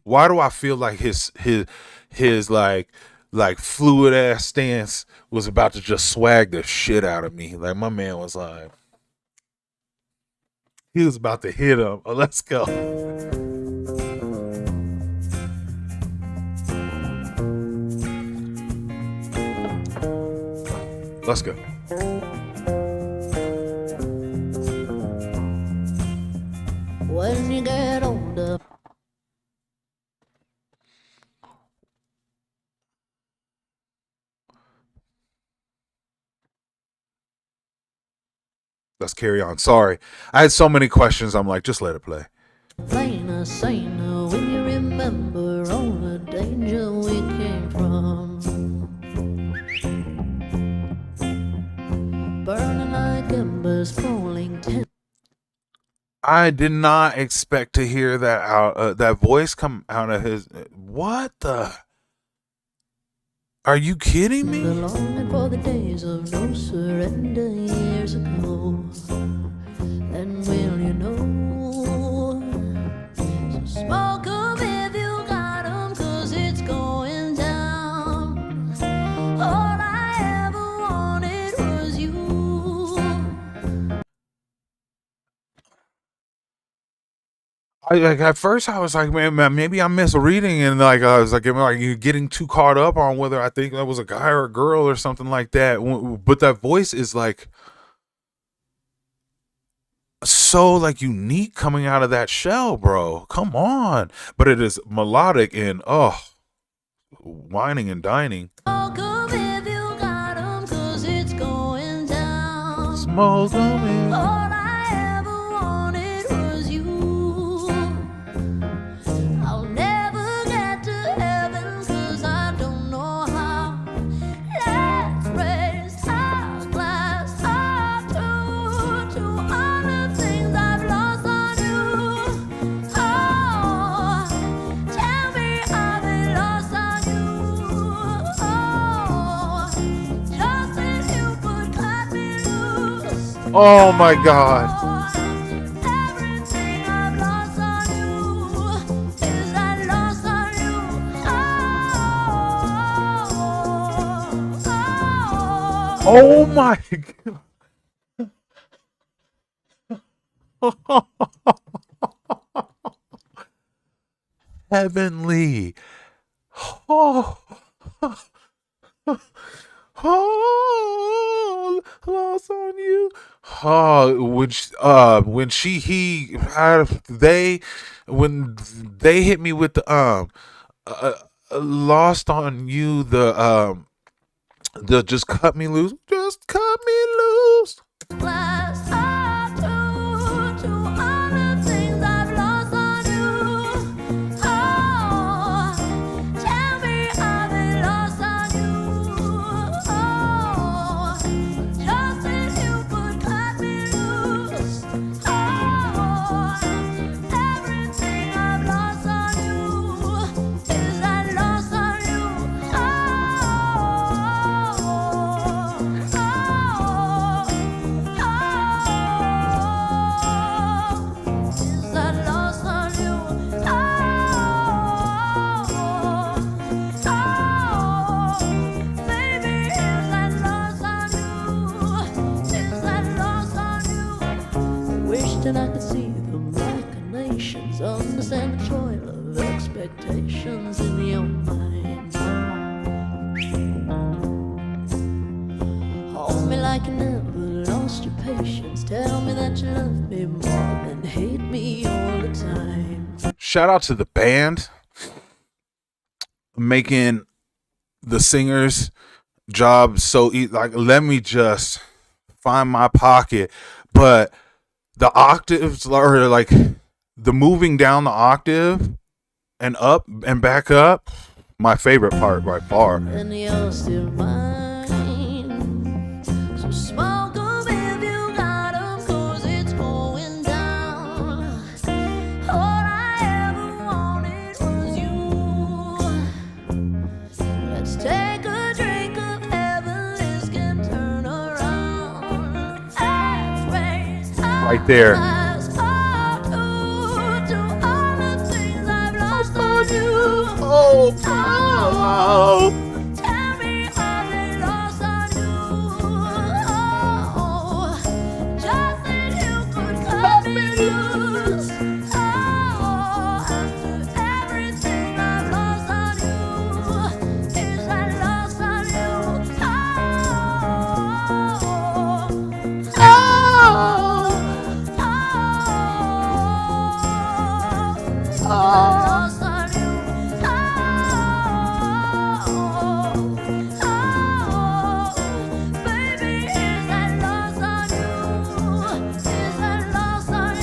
Why do I feel like his like fluid ass stance was about to just swag the shit out of me? Like my man was like, he was about to hit him. Oh, let's go. Let's go. When you get older. Let's carry on. Sorry. I had so many questions. I'm like, just let it play. Plainer, saner, when you remember all the danger we came from. burning like embers falling. I did not expect to hear that out. That voice come out of his. What the? Are you kidding me? Longing for the days of no surrender years ago. And will you know? So smoke 'em if you got 'em, 'cause it's going down. All I ever wanted was you. At first I was like, man, maybe I'm misreading, and like I was like, you're getting too caught up on whether I think that was a guy or a girl or something like that. But that voice is like so like unique coming out of that shell, bro. Come on. But it is melodic and whining and dining. Smoke 'em if you got 'em, 'cause it's going down. Smoke 'em in. All I ever wanted was you. I'll never get to heaven, 'cause I don't know how. Let's raise our glass up to all the things I've lost on you. Oh, tell me I've been lost on you. Oh, just as you could cut me loose. Oh my God. Everything I've lost on you is I lost on you. Oh my God. Heavenly. Oh. Oh, lost on you. Oh, when they hit me with the lost on you, the just cut me loose, just cut me loose. Glass up to all the things I've lost on you. Oh, tell me I've been lost on you. Oh, just as you could cut me loose. Oh, everything I've lost on you is I lost on you. Is I lost on you. Baby, is I lost on you. Is I lost on you. Wish that I could see the machinations, understand the toil of expectations in your mind. Hold me like you never lost your patience. Tell me that you love me more than hate me all the time. Shout out to the band making the singer's job so easy. Like, let me just find my pocket. But the octaves are like the moving down the octave and up and back up. My favorite part by far. And you're still mine. So smoke 'em if you got 'em, 'cause it's going down. All I ever wanted was you. Let's take a drink of heaven, this can turn around. Let's raise our Right there. glass up to all the things I've lost on you. Oh, Tell me I've been lost on you. Oh, just that you could cut me loose. Oh, after everything I've lost on you, is I lost on you. Oh, I lost on you. Baby, is that lost on you? Is that lost on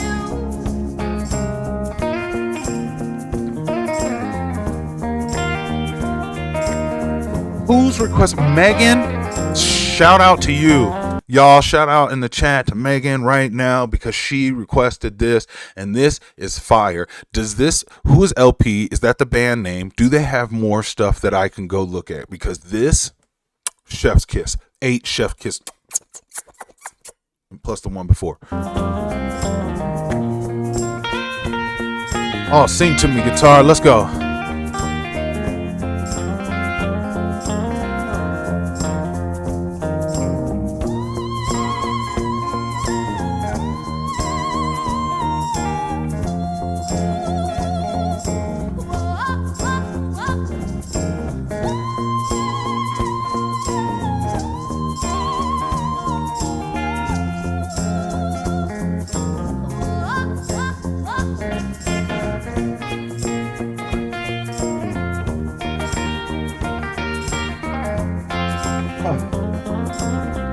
who's request? Megan, shout out to you. Y'all, shout out in the chat to Megan right now because she requested this, and this is fire. Who is LP? Is that the band name? Do they have more stuff that I can go look at? Because this, Chef's Kiss, 8 Chef Kiss, plus the one before. Oh, sing to me, guitar. Let's go.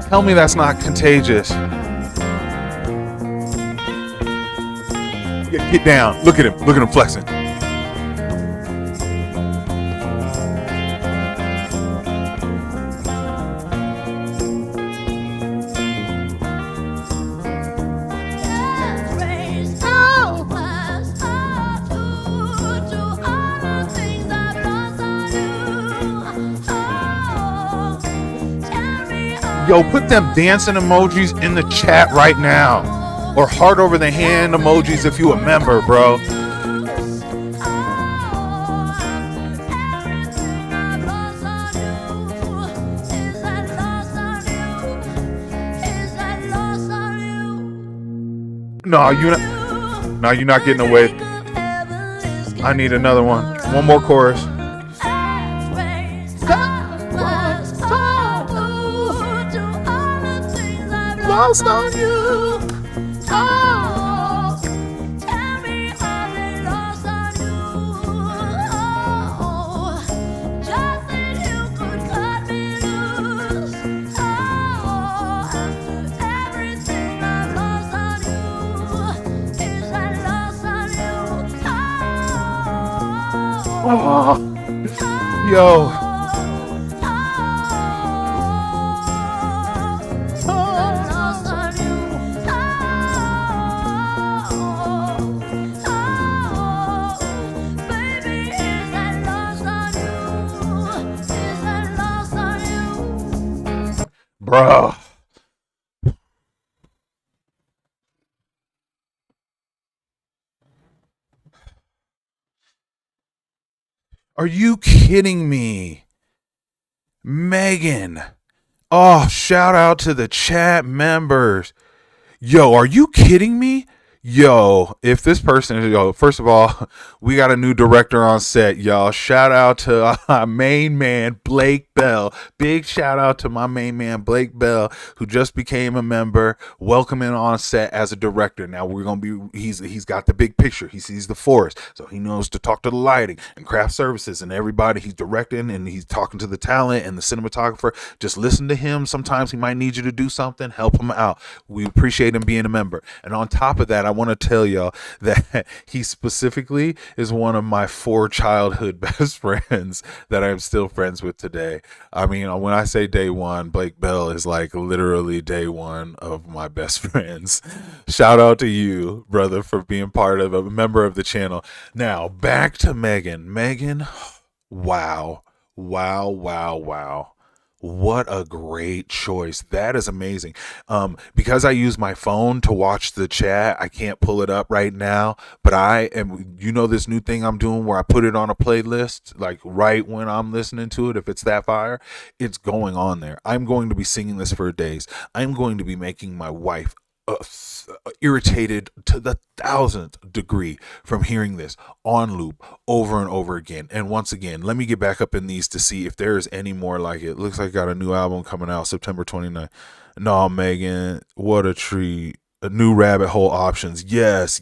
Tell me that's not contagious. Get down. Look at him. Look at him flexing. Yo, put them dancing emojis in the chat right now. Or heart over the hand emojis if you a member, bro. No, you're not getting away. I need another one. One more chorus. Lost on you. Oh, tell me how they lost on you. Oh, just that you could cut me loose. Oh, after everything I lost on you, is I lost on you. Oh, yo. Bro. Are you kidding me? Megan. Oh, shout out to the chat members. Yo, are you kidding me? Yo, if this person, first of all, we got a new director on set, y'all. Shout out to our main man, Blake Bell. Big shout out to my main man, Blake Bell, who just became a member, welcoming on set as a director. Now we're going to be, he's got the big picture. He sees the forest, so he knows to talk to the lighting and craft services and everybody. He's directing and he's talking to the talent and the cinematographer. Just listen to him. Sometimes he might need you to do something. Help him out. We appreciate him being a member. And on top of that, I want to tell y'all that he specifically is one of my 4 childhood best friends that I'm still friends with today. I mean, when I say day one, Blake Bell is like literally day one of my best friends. Shout out to you, brother, for being part of a member of the channel. Now back to Megan. Megan, wow. What a great choice. That is amazing. Because I use my phone to watch the chat, I can't pull it up right now, but I am, this new thing I'm doing where I put it on a playlist, like right when I'm listening to it, if it's that fire, it's going on there. I'm going to be singing this for days. I'm going to be making my wife irritated to the 1000th degree from hearing this on loop over and over again. And once again, let me get back up in these to see if there is any more like it. Looks like I got a new album coming out September 29th. No, Megan, what a treat. A new rabbit hole options. Yes.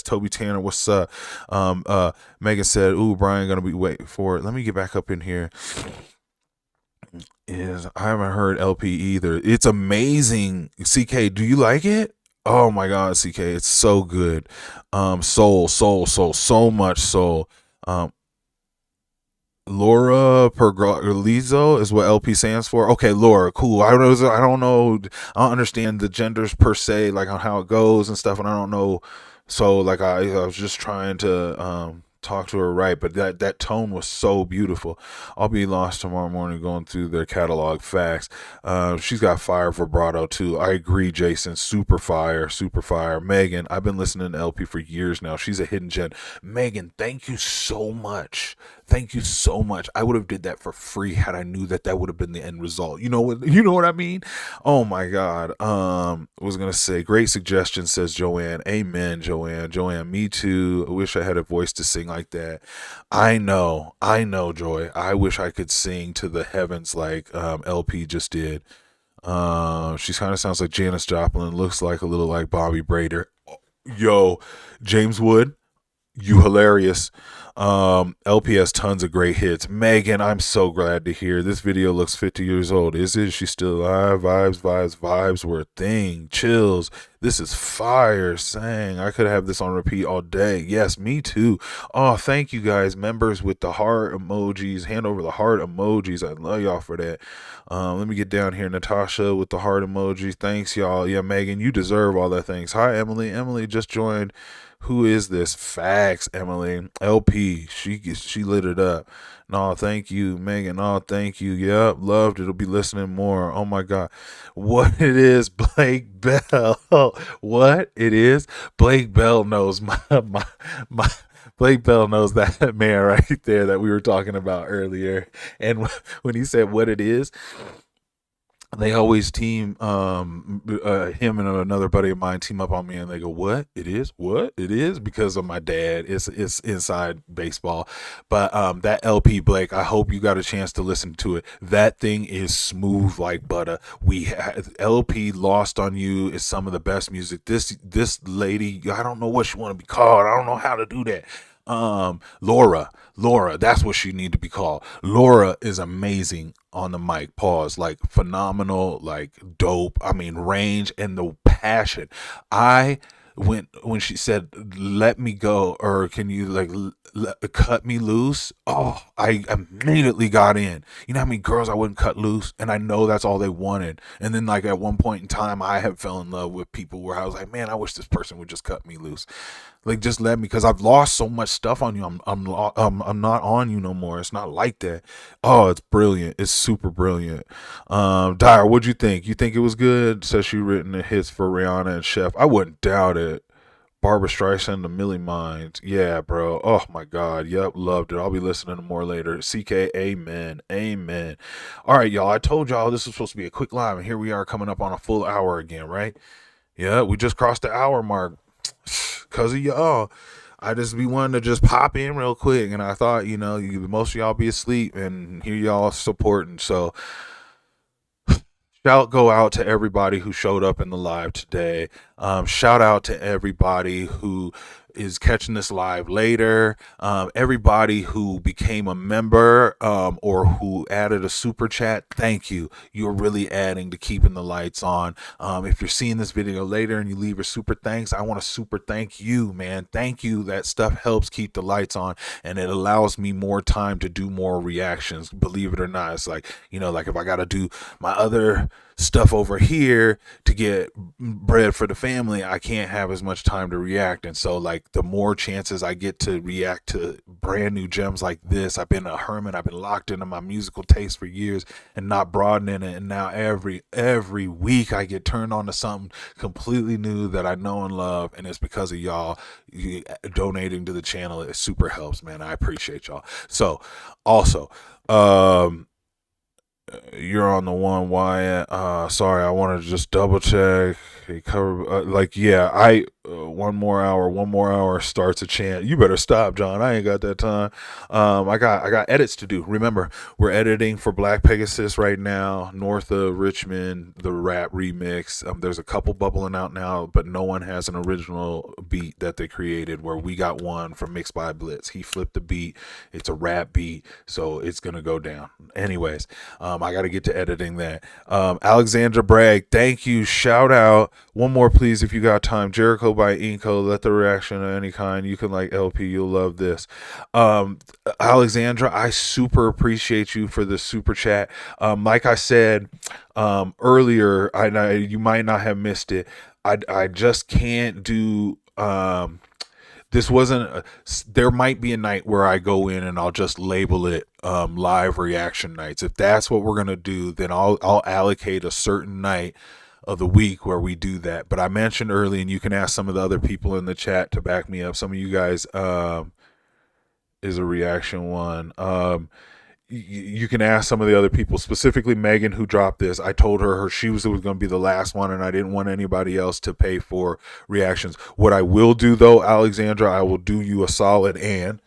Toby Tanner, what's up? Megan said, ooh, Brian gonna be waiting for it. Let me get back up in here. I haven't heard LP either. It's amazing. CK, do you like it? Oh my God, CK, it's so good. Soul, so much soul. Laura Pergolizo is what LP stands for. Okay, Laura, cool. I don't know. I don't understand the genders per se, like on how it goes and stuff, and I don't know. So like I was just trying to talk to her right, but that tone was so beautiful. I'll be lost tomorrow morning going through their catalog. Facts. She's got fire vibrato too. I agree, Jason. Super fire, super fire. Megan, I've been listening to LP for years now. She's a hidden gem. Megan, thank you so much. Thank you so much. I would have did that for free had I knew that would have been the end result. You know what I mean? Oh my God. Was gonna say great suggestion, says Joanne. Amen, Joanne. Joanne, me too. I wish I had a voice to sing like that. I know, Joy. I wish I could sing to the heavens like LP just did. She kind of sounds like Janis Joplin, looks like a little like Bobby Brader. Yo, James Wood, you hilarious. LP has tons of great hits. Megan, I'm so glad to hear this video looks 50 years old. Is it? She's still alive. Vibes were a thing. Chills. This is fire. Sang. I could have this on repeat all day. Yes, me too. Oh, thank you guys, members with the heart emojis. Hand over the heart emojis. I love y'all for that. Let me get down here. Natasha with the heart emoji. Thanks, y'all. Yeah, Megan, you deserve all that. Thanks. Hi, Emily. Emily just joined. Who is this? Facts, Emily. LP. She lit it up. No, thank you, Megan. No, thank you. Yep, loved it. It'll be listening more. Oh my God. What it is, Blake Bell. What it is? Blake Bell knows my Blake Bell knows that man right there that we were talking about earlier. And when he said what it is, they always team him and another buddy of mine team up on me and they go, what it is, because of my dad. It's inside baseball. But that LP, Blake, I hope you got a chance to listen to it. That thing is smooth like butter. LP Lost on You is some of the best music. This lady, I don't know what she want to be called. I don't know how to do that. Laura, that's what she need to be called. Laura is amazing on the mic. Pause. Like phenomenal, like dope. I mean, range and the passion. When she said, let me go, or can you like cut me loose? Oh, I immediately got in. You know how many girls I wouldn't cut loose? And I know that's all they wanted. And then like at one point in time, I have fell in love with people where I was like, man, I wish this person would just cut me loose. Like, just let me, because I've lost so much stuff on you. I'm not on you no more. It's not like that. Oh, it's brilliant. It's super brilliant. Dyer, what'd you think? You think it was good? Says she written the hits for Rihanna and Chef. I wouldn't doubt it. Barbara Streisand, The Millie Minds. Yeah, bro. Oh my God. Yep, loved it. I'll be listening to more later. CK, amen. Amen. All right, y'all. I told y'all this was supposed to be a quick live, and here we are coming up on a full hour again, right? Yeah, we just crossed the hour mark. Because of y'all, I just be wanting to just pop in real quick, and I thought, most of y'all be asleep, and here y'all supporting. So shout go out to everybody who showed up in the live today. Shout out to everybody who is catching this live later. Everybody who became a member or who added a super chat, thank you. You're really adding to keeping the lights on. If you're seeing this video later and you leave a super thanks, I want to super thank you, man. Thank you. That stuff helps keep the lights on, and it allows me more time to do more reactions. Believe it or not, it's like, like if I got to do my other stuff over here to get bread for the family, I can't have as much time to react. And so like the more chances I get to react to brand new gems like this, I've been a hermit. I've been locked into my musical taste for years and not broadening it. And now every week I get turned on to something completely new that I know and love. And it's because of y'all donating to the channel. It super helps, man. I appreciate y'all. So also, you're on the one, Wyatt. Sorry, I want to just double check. Cover one more hour starts a chant. You better stop, John. I ain't got that time. I got edits to do. Remember, we're editing for Black Pegasus right now, North of Richmond, the rap remix. There's a couple bubbling out now, but no one has an original beat that they created, where we got one from Mixed by Blitz. He flipped the beat. It's a rap beat, so it's gonna go down. Anyways, I got to get to editing that. Alexandra Bragg, thank you. Shout out One more, please, if you got time. Jericho by Inco. Let the reaction of any kind. You can like LP. You'll love this. Alexandra, I super appreciate you for the super chat. Like I said earlier, you might not have missed it. I just can't do. This wasn't. There might be a night where I go in and I'll just label it live reaction nights. If that's what we're gonna do, then I'll allocate a certain night of the week where we do that. But I mentioned early, and you can ask some of the other people in the chat to back me up. Some of you guys is a reaction one. You can ask some of the other people, specifically Megan, who dropped this. I told her she was going to be the last one, and I didn't want anybody else to pay for reactions. What I will do, though, Alexandra, I will do you a solid, and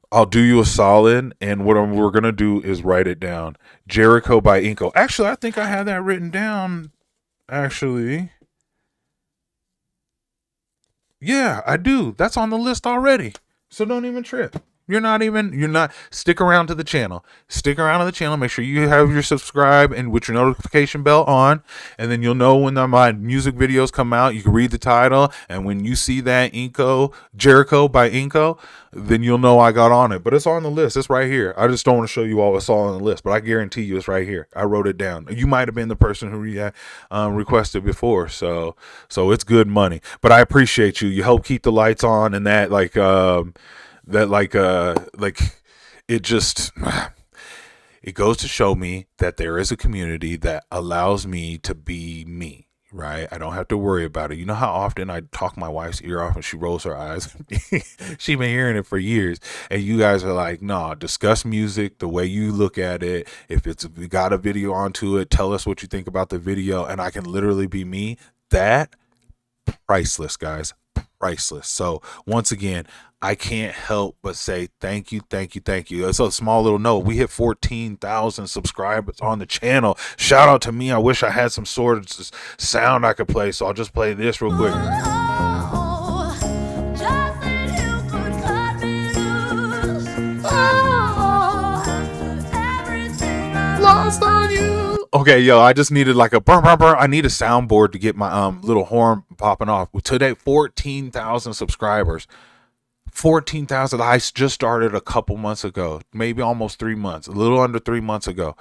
I'll do you a solid, and what we're going to do is write it down. Jericho by Inco. Actually, I think I have that written down, actually. Yeah, I do. That's on the list already. So don't even trip. You're not, stick around to the channel. Stick around to the channel. Make sure you have your subscribe and with your notification bell on. And then you'll know when my music videos come out. You can read the title. And when you see that Jericho by Inco, then you'll know I got on it. But it's on the list. It's right here. I just don't want to show you all it's all on the list. But I guarantee you it's right here. I wrote it down. You might have been the person who requested before. So it's good money. But I appreciate you. You help keep the lights on and that it goes to show me that there is a community that allows me to be me, right? I don't have to worry about it. You know how often I talk my wife's ear off and she rolls her eyes? She's been hearing it for years. And you guys are like, no, discuss music the way you look at it. If we got a video onto it, tell us what you think about the video. And I can literally be me. That, priceless, guys. Priceless. So once again, I can't help but say thank you. It's a small little note. We hit 14,000 subscribers on the channel. Shout out to me. I wish I had some sort of sound I could play, so I'll just play this real quick. Lost on you. Okay, yo, I just needed like a burr. I need a soundboard to get my little horn popping off. Today, 14,000 subscribers. 14,000. I just started a couple months ago, maybe almost 3 months, a little under 3 months ago.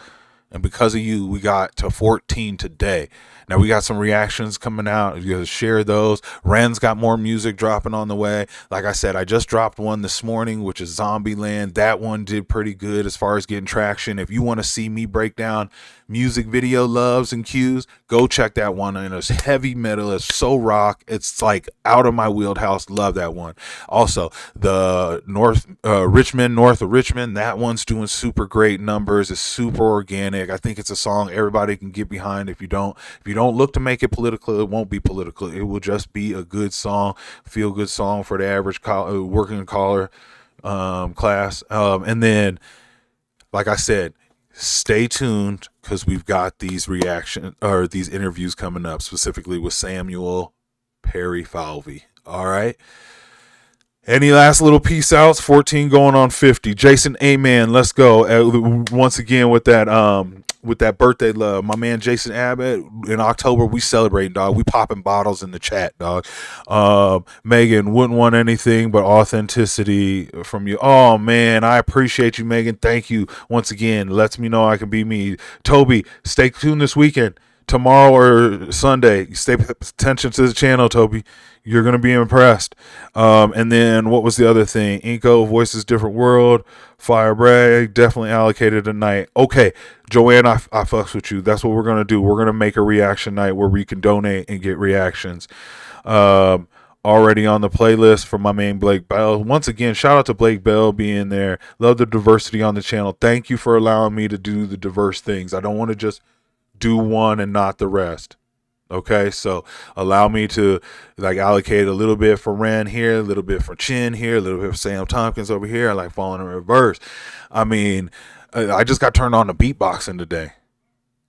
And because of you, we got to 14 today. Now we got some reactions coming out. You guys share those. Ren's got more music dropping on the way. Like I said, I just dropped one this morning, which is Zombieland. That one did pretty good as far as getting traction. If you want to see me break down music video loves and cues, go check that one. And it's heavy metal. It's so rock. It's like out of my wheelhouse. Love that one. Also, the north of Richmond, that one's doing super great numbers. It's super organic. I think it's a song everybody can get behind. If you don't look to make it political, it won't be political. It will just be a good song, feel good song for the average working collar class. And then, like I said, stay tuned because we've got these these interviews coming up, specifically with Samuel Perry Falvey. All right. Any last little peace outs? 14 going on 50. Jason, amen. Let's go. Once again with that birthday love. My man Jason Abbott, in October, we celebrating, dog. We popping bottles in the chat, dog. Megan, wouldn't want anything but authenticity from you. Oh, man, I appreciate you, Megan. Thank you. Once again, lets me know I can be me. Toby, stay tuned this weekend. Tomorrow or Sunday, stay attention to the channel, Toby. You're going to be impressed. And then what was the other thing? Inco, Voices Different World, Fire Brag, definitely allocated a night. Okay, Joanne, I fucks with you. That's what we're going to do. We're going to make a reaction night where we can donate and get reactions. Already on the playlist for my main Blake Bell. Once again, shout out to Blake Bell being there. Love the diversity on the channel. Thank you for allowing me to do the diverse things. I don't want to just do one and not the rest. Okay, so allow me to like allocate a little bit for Ren here, a little bit for Chin here, a little bit for Sam Tompkins over here. I like falling in reverse. I mean, I just got turned on to beatboxing today.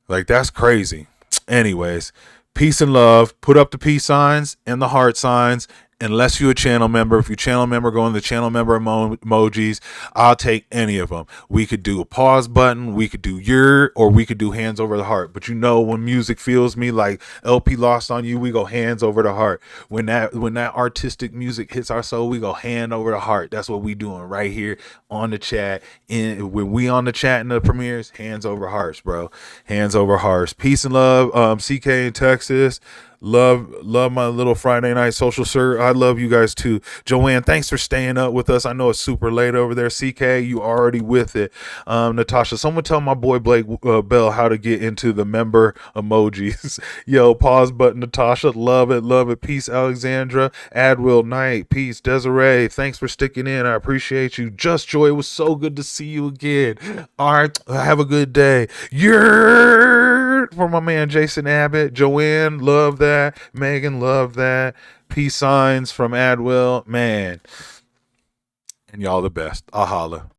Like, that's crazy. Anyways, peace and love. Put up the peace signs and the heart signs Unless you're a channel member. If you're a channel member, go in the channel member emojis. I'll take any of them. We could do a pause button. We could do or we could do hands over the heart. But when music feels me like LP Lost on You, we go hands over the heart. When that artistic music hits our soul, we go hand over the heart. That's what we doing right here on the chat. When we on the chat in the premieres, hands over hearts, bro. Hands over hearts. Peace and love. CK in Texas. Love my little Friday night social, sir. I love you guys too. Joanne, thanks for staying up with us. I know it's super late over there. CK, you already with it. Natasha, someone tell my boy Blake Bell how to get into the member emojis. Yo, pause button, Natasha. Love it. Peace, Alexandra. Adwill Knight. Peace, Desiree. Thanks for sticking in. I appreciate you. Just Joy, it was so good to see you again. All right, have a good day. For my man Jason Abbott. Joanne, love that. Megan, love that. Peace signs from Adwill. Man. And y'all the best. I'll holla.